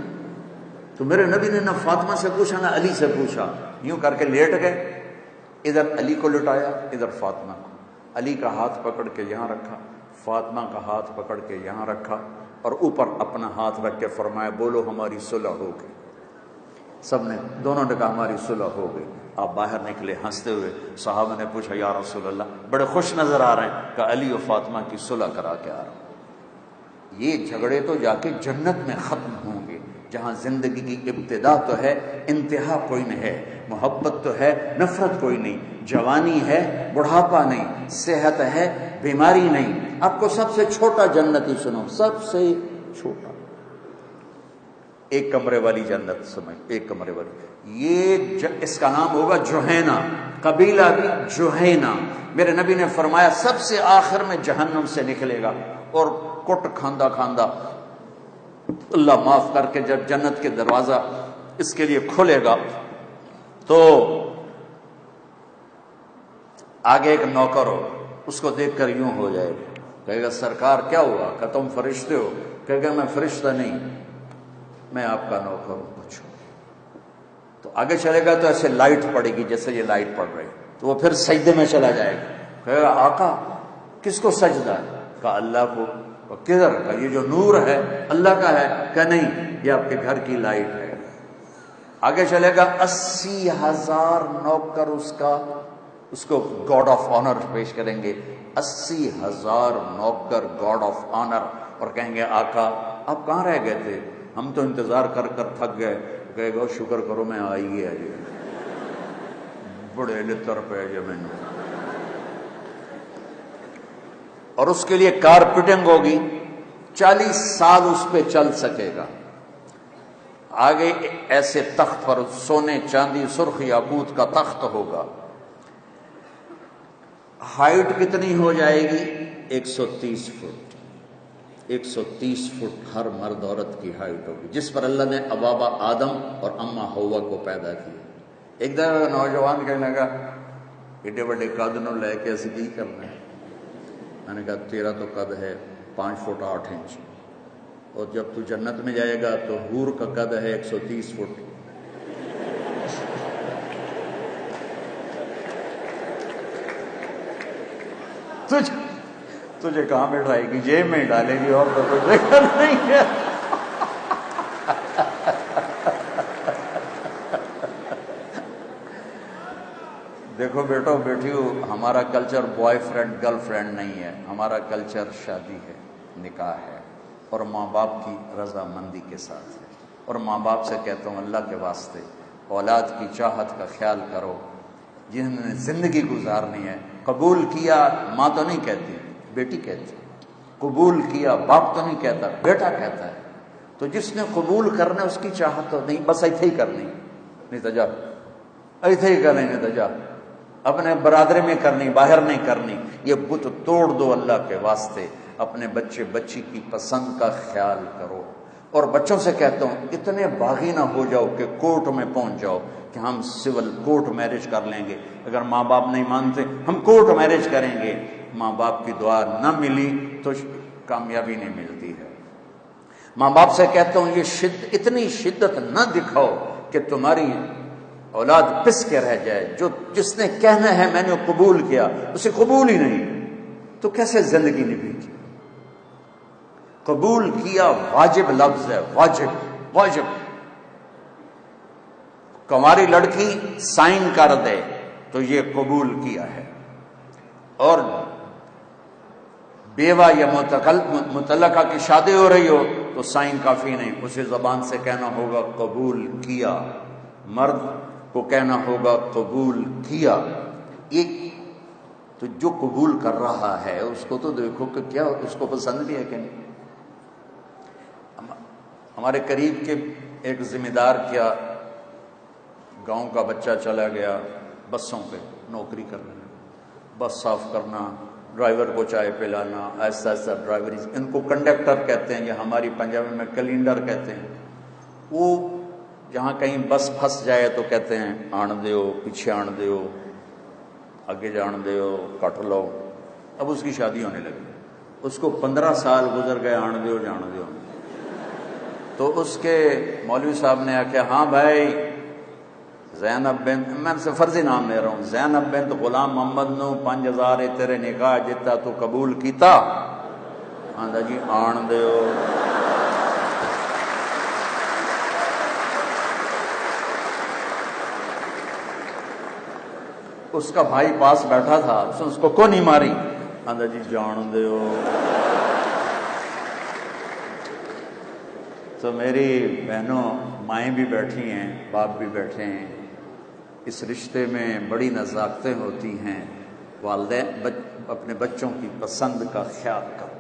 تو میرے نبی نے نہ فاطمہ سے پوچھا نہ علی سے پوچھا، یوں کر کے لیٹ گئے، ادھر علی کو لٹایا، ادھر فاطمہ کو، علی کا ہاتھ پکڑ کے یہاں رکھا، فاطمہ کا ہاتھ پکڑ کے یہاں رکھا، اور اوپر اپنا ہاتھ رکھ کے فرمایا بولو ہماری صلح ہو گئی۔ سب نے، دونوں نے کہا ہماری صلح ہو گئی۔ آپ باہر نکلے ہنستے ہوئے، صحابہ نے پوچھا یا رسول اللہ، بڑے خوش نظر آ رہے ہیں، کہ علی و فاطمہ کی صلح کرا کے آ رہا ہوں۔ یہ جھگڑے تو جا کے جنت میں ختم ہوں گے، جہاں زندگی کی ابتدا تو ہے، انتہا کوئی نہیں ہے، محبت تو ہے، نفرت کوئی نہیں، جوانی ہے، بڑھاپا نہیں، صحت ہے، بیماری نہیں۔ آپ کو سب سے چھوٹا جنتی سنو، سب سے چھوٹا، ایک کمرے والی جنت سمجھ، ایک کمرے والی، یہ اس کا نام ہوگا جوہینا، قبیلہ بھی جوہینا۔ میرے نبی نے فرمایا سب سے آخر میں جہنم سے نکلے گا، اور کٹ کھاندہ کھاندہ اللہ معاف کر کے جب جنت کے دروازہ اس کے لیے کھولے گا تو آگے ایک نوکر ہو، اس کو دیکھ کر یوں ہو جائے گا، کہے گا سرکار کیا ہوا؟ کہ تم فرشتے ہو؟ کہے گا میں فرشتہ نہیں، میں آپ کا نوکر ہوں، پوچھو۔ تو آگے چلے گا تو ایسے لائٹ پڑے گی جیسے یہ لائٹ پڑ رہی، تو وہ پھر سجدے میں چلا جائے گا، کہے گا آقا کس کو سجدہ ہے؟ کہا اللہ کو۔ کدھر؟ کہا یہ جو نور ہے اللہ کا ہے۔ کہ نہیں، یہ آپ کے گھر کی لائٹ ہے۔ آگے چلے گا، 80,000 نوکر اس کو گاڈ آف آنر پیش کریں گے، 80,000 نوکر گاڈ آف آنر، اور کہیں گے آقا آپ کہاں رہ گئے تھے؟ ہم تو انتظار کر کر تھک گئے۔ کہے گا شکر کرو میں آئی گیا جی، بڑے لطر پہ جو میں نے، اور اس کے لیے کارپیٹنگ ہوگی، 40 سال اس پہ چل سکے گا۔ آگے ایسے تخت پر سونے چاندی سرخ یاقوت کا تخت ہوگا، ہائٹ کتنی ہو جائے گی؟ 130 فٹ، 130 فٹ ہر مرد عورت کی ہائٹ ہوگی، جس پر اللہ نے ابابا آدم اور اماں حوا کو پیدا کیا۔ ایک دفعہ نوجوان کہنے لگا ایڈے بڑے قد نو لے کے اسی کی کرنا ہے؟ میں نے کہا تیرا تو قد ہے 5 فٹ 8 انچ، اور جب تو جنت میں جائے گا تو حور کا قد ہے 130 فٹ۔ تجھے کہاں بٹھائے گی؟ جیب میں ڈالے گی، اور تو کوئی جگہ نہیں ہے۔ دیکھو بیٹو بیٹیو، ہمارا culture boy friend girl friend نہیں ہے، ہمارا کلچر شادی ہے، نکاح ہے، اور ماں باپ کی رضامندی کے ساتھ ہے۔ اور ماں باپ سے کہتا ہوں اللہ کے واسطے اولاد کی چاہت کا خیال کرو، جنہوں نے زندگی گزارنی ہے. قبول کیا ماں تو نہیں کہتی، بیٹی کہتی. قبول کیا باپ تو نہیں کہتا، بیٹا کہتا ہے. تو جس نے قبول کرنا اس کی چاہت تو نہیں، بس ایتھے ہی کرنی، نہیں تو جا ایتھے ہی کرنی، نہیں تو جا اپنے برادری میں کرنی، باہر نہیں کرنی. یہ بت توڑ دو اللہ کے واسطے. اپنے بچے بچی کی پسند کا خیال کرو. اور بچوں سے کہتا ہوں اتنے باغی نہ ہو جاؤ کہ کورٹ میں پہنچ جاؤ کہ ہم سول کورٹ میرج کر لیں گے. اگر ماں باپ نہیں مانتے ہم کورٹ میرج کریں گے. ماں باپ کی دعا نہ ملی تو کامیابی نہیں ملتی ہے. ماں باپ سے کہتا ہوں یہ اتنی شدت نہ دکھاؤ کہ تمہاری اولاد پس کے رہ جائے. جس نے کہنا ہے میں نے قبول کیا اسے قبول ہی نہیں تو کیسے زندگی نبھے گی. قبول کیا واجب لفظ ہے، واجب واجب. کنواری لڑکی سائن کر دے تو یہ قبول کیا ہے. اور بیوہ یا متعلقہ کی شادی ہو رہی ہو تو سائن کافی نہیں، اسے زبان سے کہنا ہوگا قبول کیا. مرد کو کہنا ہوگا قبول کیا. یہ تو جو قبول کر رہا ہے اس کو تو دیکھو کہ کیا اس کو پسند بھی ہے کہ نہیں. ہمارے قریب کے ایک ذمہ دار کیا گاؤں کا بچہ چلا گیا بسوں پہ نوکری کرنے، بس صاف کرنا، ڈرائیور کو چائے پلانا، ایسا ایسا ڈرائیوری. ان کو کنڈکٹر کہتے ہیں یا ہماری پنجابی میں کلینڈر کہتے ہیں. وہ جہاں کہیں بس پھنس جائے تو کہتے ہیں آن دیو، پیچھے آن دیو، آگے جان دیو، کٹ لو. اب اس کی شادی ہونے لگی، اس کو 15 سال گزر گئے آن دیو جان دیو. تو اس کے مولوی صاحب نے کہا ہاں بھائی زینب بنت، میں سے فرضی نام لے رہا ہوں، زینب بنت غلام محمد نو 5000 تیرے نکاح جتا تو قبول کیتا؟ آندا جی آن دیو. اس کا بھائی پاس بیٹھا تھا، اس کو کون نہیں ماری؟ آندا جی جان دیو. تو میری بہنوں مائیں بھی بیٹھی ہیں، باپ بھی بیٹھے ہیں. اس رشتے میں بڑی نزاکتیں ہوتی ہیں. والدین اپنے بچوں کی پسند کا خیال کرو.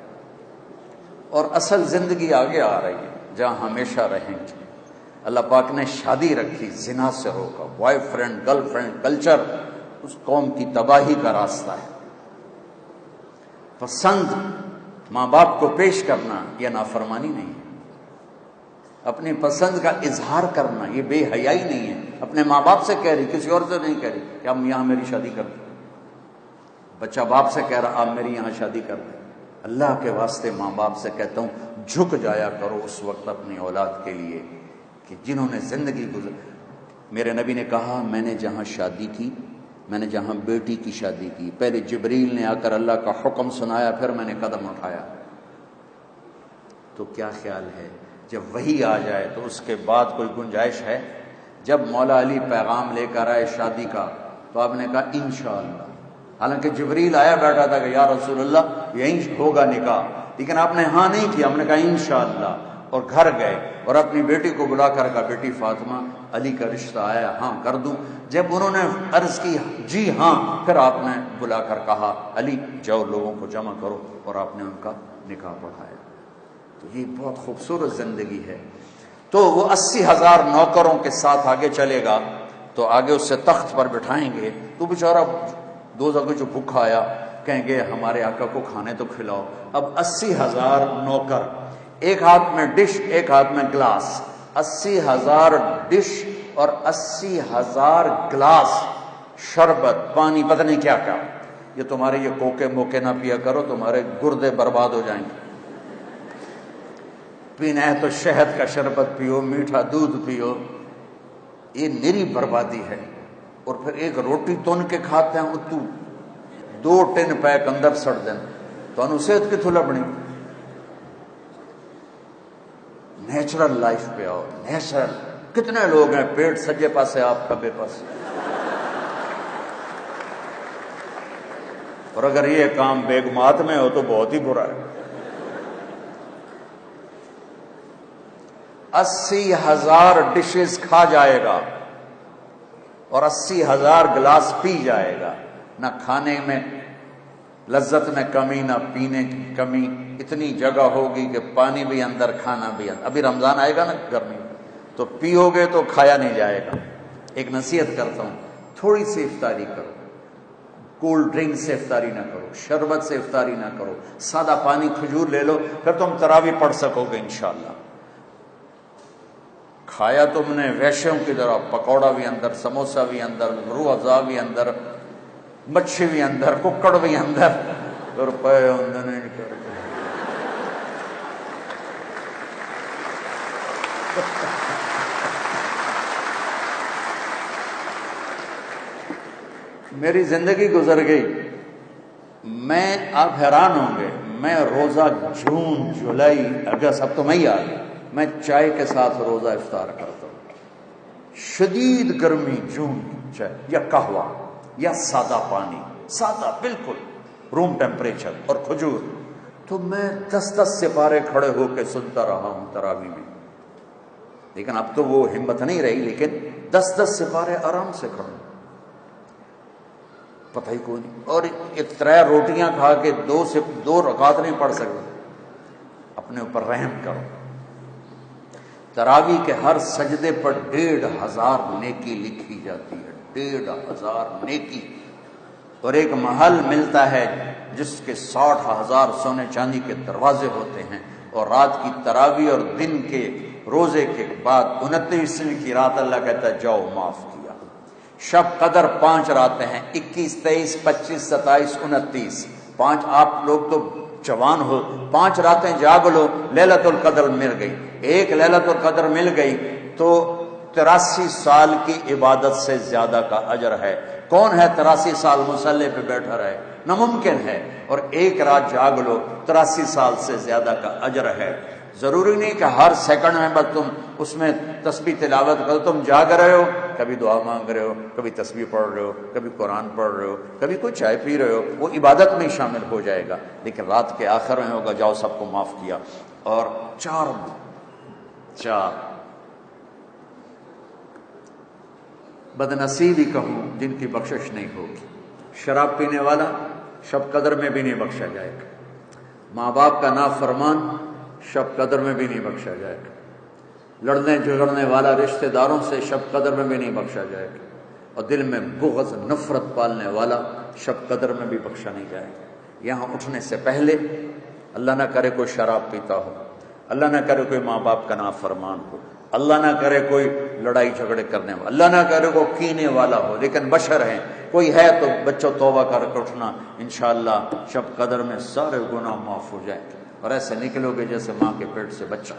اور اصل زندگی آگے آ رہی ہے جہاں ہمیشہ رہیں گے. اللہ پاک نے شادی رکھی، زنا سے روکا. Boy friend girl friend culture اس قوم کی تباہی کا راستہ ہے. پسند ماں باپ کو پیش کرنا یہ نافرمانی نہیں ہے. اپنی پسند کا اظہار کرنا یہ بے حیائی نہیں ہے. اپنے ماں باپ سے کہہ رہی، کسی اور سے نہیں کہہ رہی کہ ہم یہاں میری شادی کر دیں. بچہ باپ سے کہہ رہا آپ میری یہاں شادی کر دیں. اللہ کے واسطے ماں باپ سے کہتا ہوں جھک جایا کرو اس وقت اپنی اولاد کے لیے کہ جنہوں نے زندگی گزر. میرے نبی نے کہا میں نے جہاں شادی کی، میں نے جہاں بیٹی کی شادی کی، پہلے جبریل نے آ کر اللہ کا حکم سنایا، پھر میں نے قدم اٹھایا. تو کیا خیال ہے جب وہی آ جائے تو اس کے بعد کوئی گنجائش ہے؟ جب مولا علی پیغام لے کر آئے شادی کا تو آپ نے کہا انشاءاللہ. حالانکہ جبریل آیا بیٹھا تھا کہ یا رسول اللہ یہیں ہوگا نکاح، لیکن آپ نے ہاں نہیں کیا. ہم نے کہا انشاءاللہ، اور گھر گئے اور اپنی بیٹی کو بلا کر کہا بیٹی فاطمہ علی کا رشتہ آیا، ہاں کر دوں. جب انہوں نے عرض کی جی ہاں، پھر آپ نے بلا کر کہا علی جاؤ لوگوں کو جمع کرو، اور آپ نے ان کا نکاح پڑھایا. تو یہ بہت خوبصورت زندگی ہے. تو وہ 80,000 نوکروں کے ساتھ آگے چلے گا تو آگے اس سے تخت پر بٹھائیں گے تو بیچارہ دوزخ جو بھوکا آیا کہیں گے ہمارے آقا کو کھانے تو کھلاؤ. اب 80,000 نوکر، ایک ہاتھ میں ڈش ایک ہاتھ میں گلاس، 80,000 ڈش اور 80,000 گلاس شربت پانی پتہ نہیں کیا کیا. یہ تمہارے یہ کوکے موکے نہ پیا کرو، تمہارے گردے برباد ہو جائیں گے. پینا ہے تو شہد کا شربت پیو، میٹھا دودھ پیو. یہ نری بربادی ہے. اور پھر ایک روٹی تون کے کھاتے ہیں اتو 2 ٹن پیک اندر سڑ دیں تو انو صحت کتوں لبنی. نیچرل لائف پہ آؤ. نیچرل کتنے لوگ ہیں پیٹ سجے پاسے آپ کھبے پاس. اور اگر یہ کام بیگمات میں ہو تو بہت ہی برا ہے. 80,000 ڈشز کھا جائے گا اور 80,000 گلاس پی جائے گا، نہ کھانے میں لذت میں کمی نہ پینے کی کمی، اتنی جگہ ہوگی کہ پانی بھی اندر کھانا بھی اندر۔ ابھی رمضان آئے گا نا گرمی میں، تو پیو گے تو کھایا نہیں جائے گا۔ ایک نصیحت کرتا ہوں، تھوڑی سی افطاری کرو، کولڈ ڈرنک سے افطاری نہ کرو، شربت سے افطاری نہ کرو، سادہ پانی کھجور لے لو، پھر تم تراویح پڑھ سکو گے انشاءاللہ۔ کھایا تم نے ویشیوں کی طرح، پکوڑا بھی اندر، سموسا بھی اندر، روح افزا بھی اندر، مچھی بھی اندر، ککڑ بھی اندر، روپے اندر نہیں کر میری زندگی گزر گئی، میں آپ حیران ہوں گے، میں روزہ جون جولائی اگست، اب تو مئی آ گئی، میں چائے کے ساتھ روزہ افطار کرتا ہوں۔ شدید گرمی، جون چائے یا قہوہ یا سادہ پانی، سادہ بالکل روم ٹیمپریچر، اور کھجور، تو میں 10 سپارے کھڑے ہو کے سنتا رہا ہوں تراویح میں۔ لیکن اب تو وہ ہمت نہیں رہی، لیکن 10 سپارے آرام سے کھڑے، پتہ ہی کوئی نہیں۔ اور 3 روٹیاں کھا کے 2 رکعت نہیں پڑھ سکتے، اپنے اوپر رحم کرو۔ تراویح کے ہر سجدے پر 1,500 نیکی لکھی جاتی ہے، 1,500 نیکی۔ اور ایک محل ملتا ہے جس کے 60,000 سونے چاندی کے دروازے ہوتے ہیں، اور رات کی تراویح اور دن کے روزے کے بعد 29ویں کی رات اللہ کہتا ہے جاؤ معاف کیا۔ شب قدر 5 راتیں ہیں، 21، 23، 25، 27، 29۔ 5 آپ لوگ تو جوان ہو، 5 راتیں جاگ لو، لیلۃ القدر مل گئی۔ ایک لیلۃ القدر مل گئی تو 83 سال کی عبادت سے زیادہ کا اجر ہے۔ کون ہے 83 سال مصلی پہ بیٹھا رہے؟ ناممکن ہے۔ اور ایک رات جاگ لو، 83 سال سے زیادہ کا اجر ہے۔ ضروری نہیں کہ ہر سیکنڈ میں بس تم اس میں تسبیح تلاوت کرو، تم جاگ رہے ہو، کبھی دعا مانگ رہے ہو، کبھی تسبیح پڑھ رہے ہو، کبھی قرآن پڑھ رہے ہو، کبھی کوئی چائے پی رہے ہو، وہ عبادت میں شامل ہو جائے گا۔ لیکن رات کے آخر میں ہوگا جاؤ سب کو معاف کیا۔ اور چار بدنصیبی کہوں جن کی بخشش نہیں ہوگی۔ شراب پینے والا شب قدر میں بھی نہیں بخشا جائے گا، ماں باپ کا نافرمان شب قدر میں بھی نہیں بخشا جائے گا، لڑنے جھگڑنے والا رشتہ داروں سے شب قدر میں بھی نہیں بخشا جائے گا، اور دل میں بغض نفرت پالنے والا شب قدر میں بھی بخشا نہیں جائے گا۔ یہاں اٹھنے سے پہلے اللہ نہ کرے کوئی شراب پیتا ہو، اللہ نہ کرے کوئی ماں باپ کا نافرمان ہو، اللہ نہ کرے کوئی لڑائی جھگڑے کرنے والا، اللہ نہ کرے کوئی کینے والا ہو، لیکن بشر ہیں، کوئی ہے تو بچوں توبہ کر کے اٹھنا، انشاءاللہ شب قدر میں سارے گناہ معاف ہو جائیں گے، اور ایسے نکلو گے جیسے ماں کے پیٹ سے بچہ۔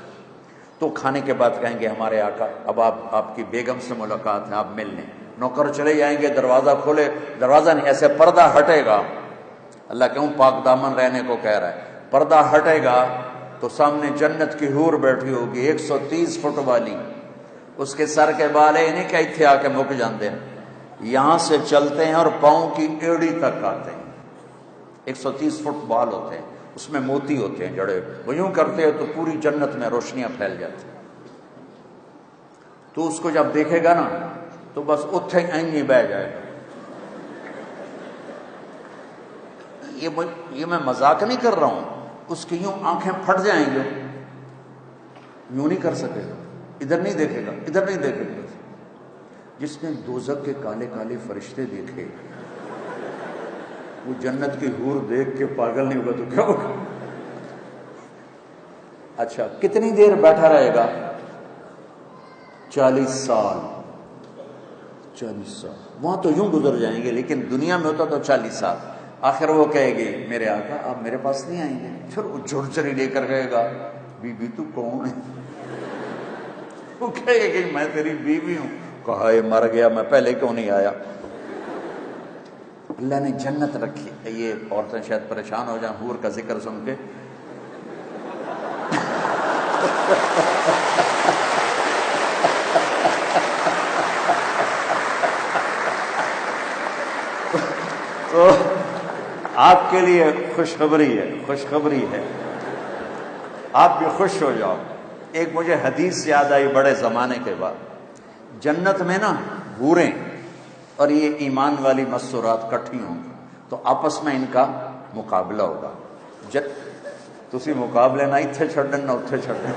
تو کھانے کے بعد کہیں گے ہمارے آقا اب آپ کی بیگم سے ملاقات ہے، آپ مل لیں۔ نوکر چلے جائیں گے، دروازہ کھولے، دروازہ نہیں، ایسے پردہ ہٹے گا، اللہ کیوں پاک دامن رہنے کو کہہ رہا ہے، پردہ ہٹے گا تو سامنے جنت کی حور بیٹھی ہوگی 130 فٹ والی، اس کے سر کے بال نہیں کہ اتنے آ کے مک جاندے ہیں، یہاں سے چلتے ہیں اور پاؤں کی ایڑی تک آتے ہیں، 130 فٹ بال ہوتے ہیں، اس میں موتی ہوتے ہیں جڑے، وہ یوں کرتے ہیں تو پوری جنت میں روشنیاں پھیل جاتی ہیں۔ تو اس کو جب دیکھے گا نا تو بس اتھے ہی بہ جائے گا۔ یہ میں مذاق نہیں کر رہا ہوں، اس کی یوں آنکھیں پھٹ جائیں گے، یوں نہیں کر سکے گا، ادھر نہیں دیکھے گا، ادھر نہیں دیکھے گا۔ جس نے دوزخ کے کالے کالے فرشتے دیکھے وہ جنت کی حور دیکھ کے پاگل نہیں ہوگا تو کیا ہوگا؟ اچھا کتنی دیر بیٹھا رہے گا؟ 40 سال۔ 40 سال وہاں تو یوں گزر جائیں گے، لیکن دنیا میں ہوتا تو 40 سال۔ آخر وہ کہے گی میرے آقا آپ میرے پاس نہیں آئیں گے؟ پھر وہ جھرجھری لے کر کہے گا بی بی تو کون ہے؟ وہ کہے گا کہ میں تیری بیوی ہوں۔ کہا یہ مر گیا، میں پہلے کیوں نہیں آیا؟ اللہ نے جنت رکھی، یہ عورتیں شاید پریشان ہو جائیں حور کا ذکر سن کے۔ تو آپ کے لیے خوشخبری ہے، خوشخبری ہے، آپ بھی خوش ہو جاؤ۔ ایک مجھے حدیث یاد آئی بڑے زمانے کے بعد، جنت میں نا حوریں اور یہ ایمان والی مسورات کٹھی ہوں تو آپس میں ان کا مقابلہ ہوگا. تسی مقابلے نہ اتھے چھڈن نہ اتھے چھڈن.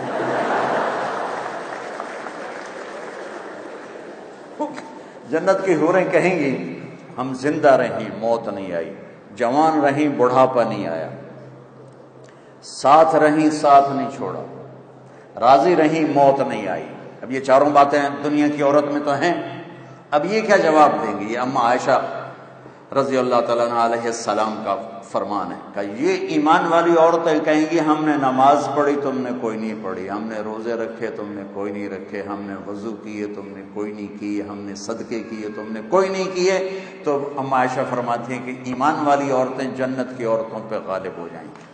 جنت کی حوریں کہیں گی ہم زندہ رہیں موت نہیں آئی، جوان رہیں بڑھاپا نہیں آیا، ساتھ رہیں ساتھ نہیں چھوڑا، راضی رہیں موت نہیں آئی. اب یہ چاروں باتیں دنیا کی عورت میں تو ہیں. اب یہ کیا جواب دیں گی؟ یہ اما عائشہ رضی اللہ تعالیٰ عنہ علیہ السلام کا فرمان ہے کہ یہ ایمان والی عورتیں کہیں گی ہم نے نماز پڑھی تم نے کوئی نہیں پڑھی، ہم نے روزے رکھے تم نے کوئی نہیں رکھے، ہم نے وضو کیے تم نے کوئی نہیں کیے، ہم نے صدقے کیے تم نے کوئی نہیں کیے. تو اما عائشہ فرماتی ہیں کہ ایمان والی عورتیں جنت کی عورتوں پہ غالب ہو جائیں گی.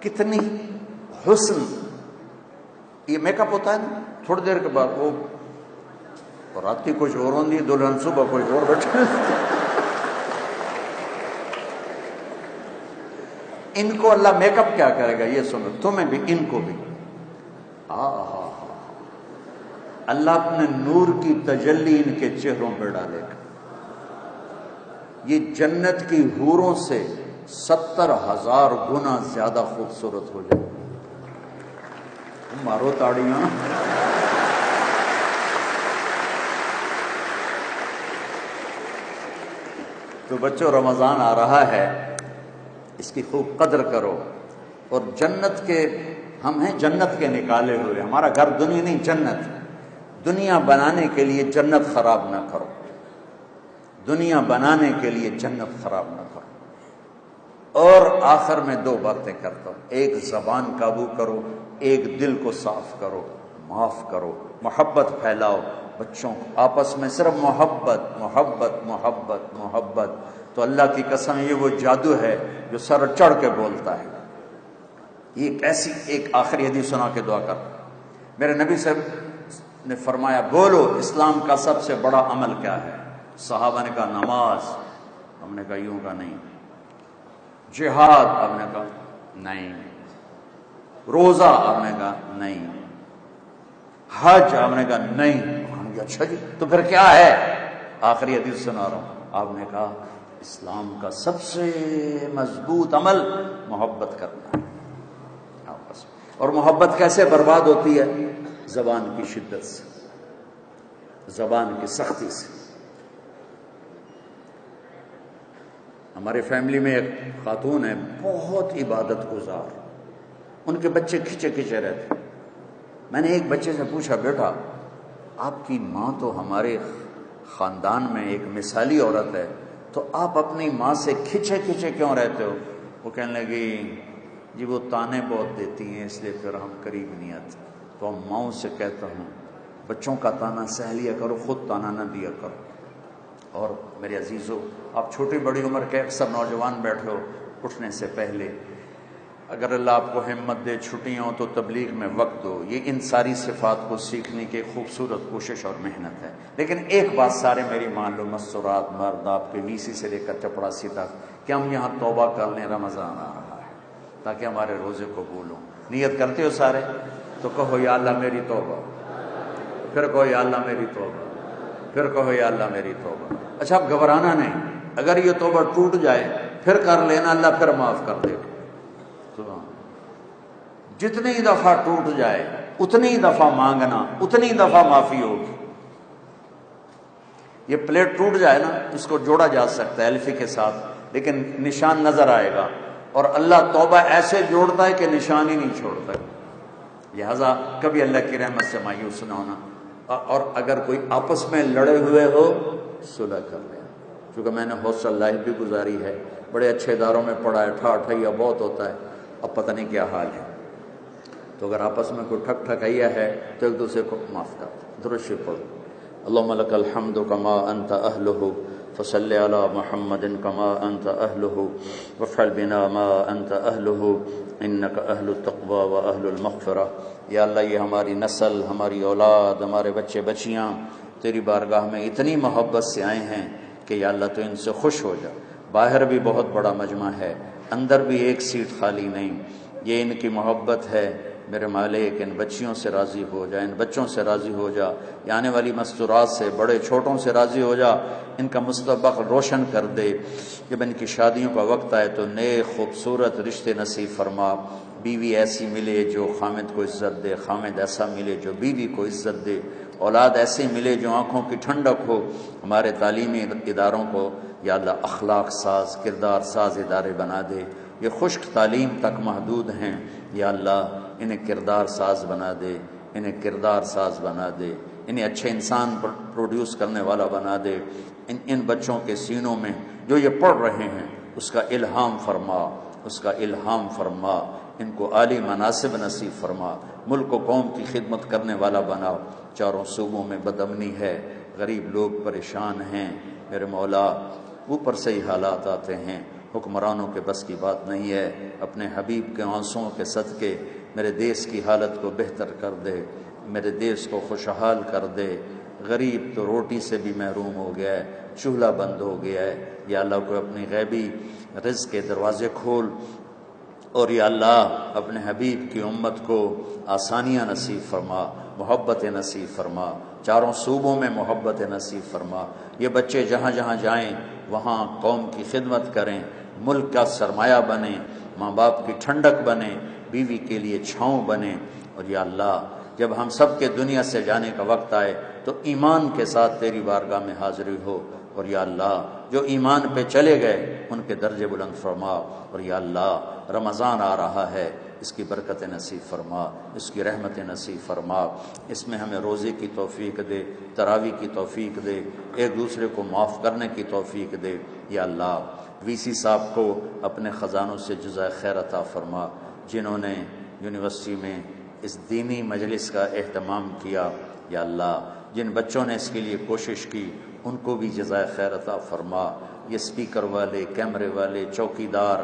کتنی حسن. یہ میک اپ ہوتا ہے نا تھوڑی دیر کے بعد وہ رات کی کچھ اور ہوندی دلہن صبح کچھ اور بیٹھے. ان کو اللہ میک اپ کیا کرے گا یہ سنو، تمہیں بھی ان کو بھی. اللہ اپنے نور کی تجلی ان کے چہروں پہ ڈالے گا. یہ جنت کی حوروں سے 70,000 گنا زیادہ خوبصورت ہو جائے. مارو تاڑیاں. تو بچوں رمضان آ رہا ہے، اس کی خوب قدر کرو. اور جنت کے ہم ہیں جنت کے نکالے ہوئے. ہمارا گھر دنیا نہیں جنت. دنیا بنانے کے لیے جنت خراب نہ کرو، دنیا بنانے کے لیے جنت خراب نہ کرو. اور آخر میں 2 باتیں کرتا ہوں. ایک زبان قابو کرو، ایک دل کو صاف کرو، معاف کرو، محبت پھیلاؤ. بچوں آپس میں صرف محبت محبت محبت محبت. تو اللہ کی قسم یہ وہ جادو ہے جو سر چڑھ کے بولتا ہے. یہ ایسی ایک آخری حدیث سنا کے دعا کر. میرے نبی صاحب نے فرمایا بولو اسلام کا سب سے بڑا عمل کیا ہے؟ صحابہ نے کہا نماز. ہم نے کہا یوں کا نہیں. جہاد آپ نے کہا نہیں. روزہ آپ نے کہا نہیں. حج آپ نے کہا نہیں. اچھا جی تو پھر کیا ہے؟ آخری حدیث سنا رہا ہوں. آپ نے کہا اسلام کا سب سے مضبوط عمل محبت کرنا ہے آپس میں. اور محبت کیسے برباد ہوتی ہے؟ زبان کی شدت سے، زبان کی سختی سے. ہمارے فیملی میں ایک خاتون ہے بہت عبادت گزار. ان کے بچے کھچے کھچے رہتے. میں نے ایک بچے سے پوچھا بیٹا آپ کی ماں تو ہمارے خاندان میں ایک مثالی عورت ہے، تو آپ اپنی ماں سے کھچے کھچے کیوں رہتے ہو؟ وہ کہنے لگی جی وہ تانے بہت دیتی ہیں اس لیے پھر ہم قریب نہیں آتے. تو ہم ماؤں سے کہتا ہوں بچوں کا تانا سہ لیا کرو، خود تانا نہ دیا کرو. اور میرے عزیزو آپ چھوٹی بڑی عمر کے اکثر نوجوان بیٹھے ہو، اٹھنے سے پہلے اگر اللہ آپ کو ہمت دے چھٹیاں ہوں تو تبلیغ میں وقت دو. یہ ان ساری صفات کو سیکھنے کی خوبصورت کوشش اور محنت ہے. لیکن ایک بات سارے میری مان لو، مستورات مرد آپ کے ویسی سے لے کر چپڑاسی تک، کہ ہم یہاں توبہ کر لیں رمضان آ رہا ہے تاکہ ہمارے روزے قبول ہوں. نیت کرتے ہو سارے؟ تو کہو یا اللہ میری توبہ، پھر کہو یا اللہ میری توبہ، پھر کہو یا اللہ میری توبہ. اچھا اب گھبرانا نہیں، اگر یہ توبہ ٹوٹ جائے پھر کر لینا، اللہ پھر معاف کر دے گا. جتنی دفعہ ٹوٹ جائے اتنی دفعہ مانگنا، اتنی دفعہ معافی ہوگی. یہ پلیٹ ٹوٹ جائے نا اس کو جوڑا جا سکتا ہے الفی کے ساتھ، لیکن نشان نظر آئے گا. اور اللہ توبہ ایسے جوڑتا ہے کہ نشان ہی نہیں چھوڑتا. لہذا کبھی اللہ کی رحمت سے مایوس نہ ہونا. اور اگر کوئی آپس میں لڑے ہوئے ہو صلح کر لیں. چونکہ میں نے ہاسٹل لائف بھی گزاری ہے، بڑے اچھے اداروں میں پڑھا ہے، ٹھاٹھیا بہت ہوتا ہے، اب پتہ نہیں کیا حال ہے. تو اگر آپس میں کوئی ٹھک ٹھکائیا ہے تو ایک دوسرے کو معاف کر. درود شریف پڑھو. اللهم لك الحمد كما أنت أهله فصل على محمد كما أنت أهله وافعل بنا ما أنت أهله إنك أهل التقوى وأهل المغفرة. یا اللہ یہ ہماری نسل، ہماری اولاد، ہمارے بچے بچیاں تیری بارگاہ میں اتنی محبت سے آئے ہیں کہ یا اللہ تو ان سے خوش ہو جا۔ باہر بھی بہت بڑا مجمع ہے، اندر بھی ایک سیٹ خالی نہیں، یہ ان کی محبت ہے میرے مالک، ان بچیوں سے راضی ہو جا، ان بچوں سے راضی ہو جا، یہ آنے والی مستورات سے بڑے چھوٹوں سے راضی ہو جا، ان کا مستقبل روشن کر دے۔ جب ان کی شادیوں کا وقت آئے تو نیک خوبصورت رشتے نصیب فرما، بیوی ایسی ملے جو خامد کو عزت دے، خامد ایسا ملے جو بیوی کو عزت دے، اولاد ایسے ملے جو آنکھوں کی ٹھنڈک ہو۔ ہمارے تعلیمی اداروں کو یا اللہ اخلاق ساز، کردار ساز ادارے بنا دے۔ یہ خشک تعلیم تک محدود ہیں، یا اللہ انہیں کردار ساز بنا دے، انہیں کردار ساز بنا دے، انہیں اچھے انسان پروڈیوس کرنے والا بنا دے۔ ان بچوں کے سینوں میں جو یہ پڑھ رہے ہیں اس کا الہام فرما، اس کا الہام فرما، ان کو عالی مناصب نصیب فرما، ملک و قوم کی خدمت کرنے والا بنا۔ چاروں صوبوں میں بدامنی ہے، غریب لوگ پریشان ہیں، میرے مولا اوپر سے ہی حالات آتے ہیں، حکمرانوں کے بس کی بات نہیں ہے۔ اپنے حبیب کے آنسوؤں کے صدقے میرے دیس کی حالت کو بہتر کر دے، میرے دیس کو خوشحال کر دے۔ غریب تو روٹی سے بھی محروم ہو گیا ہے، چولہا بند ہو گیا ہے، یا اللہ کو اپنی غیبی رزق کے دروازے کھول، اور یا اللہ اپنے حبیب کی امت کو آسانیاں نصیب فرما، محبت نصیب فرما، چاروں صوبوں میں محبت نصیب فرما۔ یہ بچے جہاں جہاں جائیں وہاں قوم کی خدمت کریں، ملک کا سرمایہ بنیں، ماں باپ کی ٹھنڈک بنیں، بیوی کے لیے چھاؤں بنیں۔ اور یا اللہ جب ہم سب کے دنیا سے جانے کا وقت آئے تو ایمان کے ساتھ تیری بارگاہ میں حاضری ہو، اور یا اللہ جو ایمان پہ چلے گئے ان کے درجے بلند فرما۔ اور یا اللہ رمضان آ رہا ہے، اس کی برکت نصیب فرما، اس کی رحمت نصیب فرما، اس میں ہمیں روزے کی توفیق دے، تراویح کی توفیق دے، ایک دوسرے کو معاف کرنے کی توفیق دے۔ یا اللہ وی سی صاحب کو اپنے خزانوں سے جزائے خیر عطا فرما، جنہوں نے یونیورسٹی میں اس دینی مجلس کا اہتمام کیا، یا اللہ جن بچوں نے اس کے لیے کوشش کی ان کو بھی جزائے خیر عطا فرما۔ یہ سپیکر والے، کیمرے والے، چوکیدار،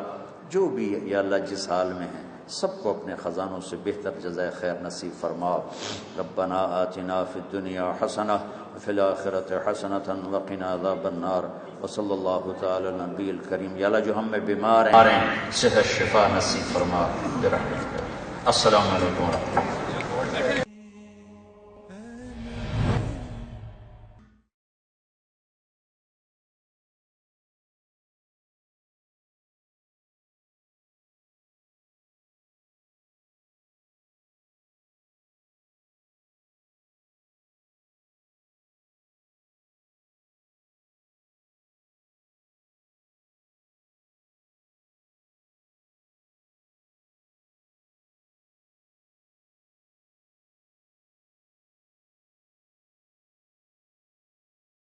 جو بھی یا اللہ جس حال میں ہیں سب کو اپنے خزانوں سے بہتر جزائے خیر نصیب فرما۔ ربنا آتنا فی الدنیا حسنہ وفی الآخرۃ حسنۃ وقنا عذاب النار، وصلی اللہ تعالی علی نبی الکریم۔ یا اللہ جو ہم میں بیمار ہیں صحت شفا نصیب فرما برحمتک۔ السلام علیکم ورحمۃ اللہ۔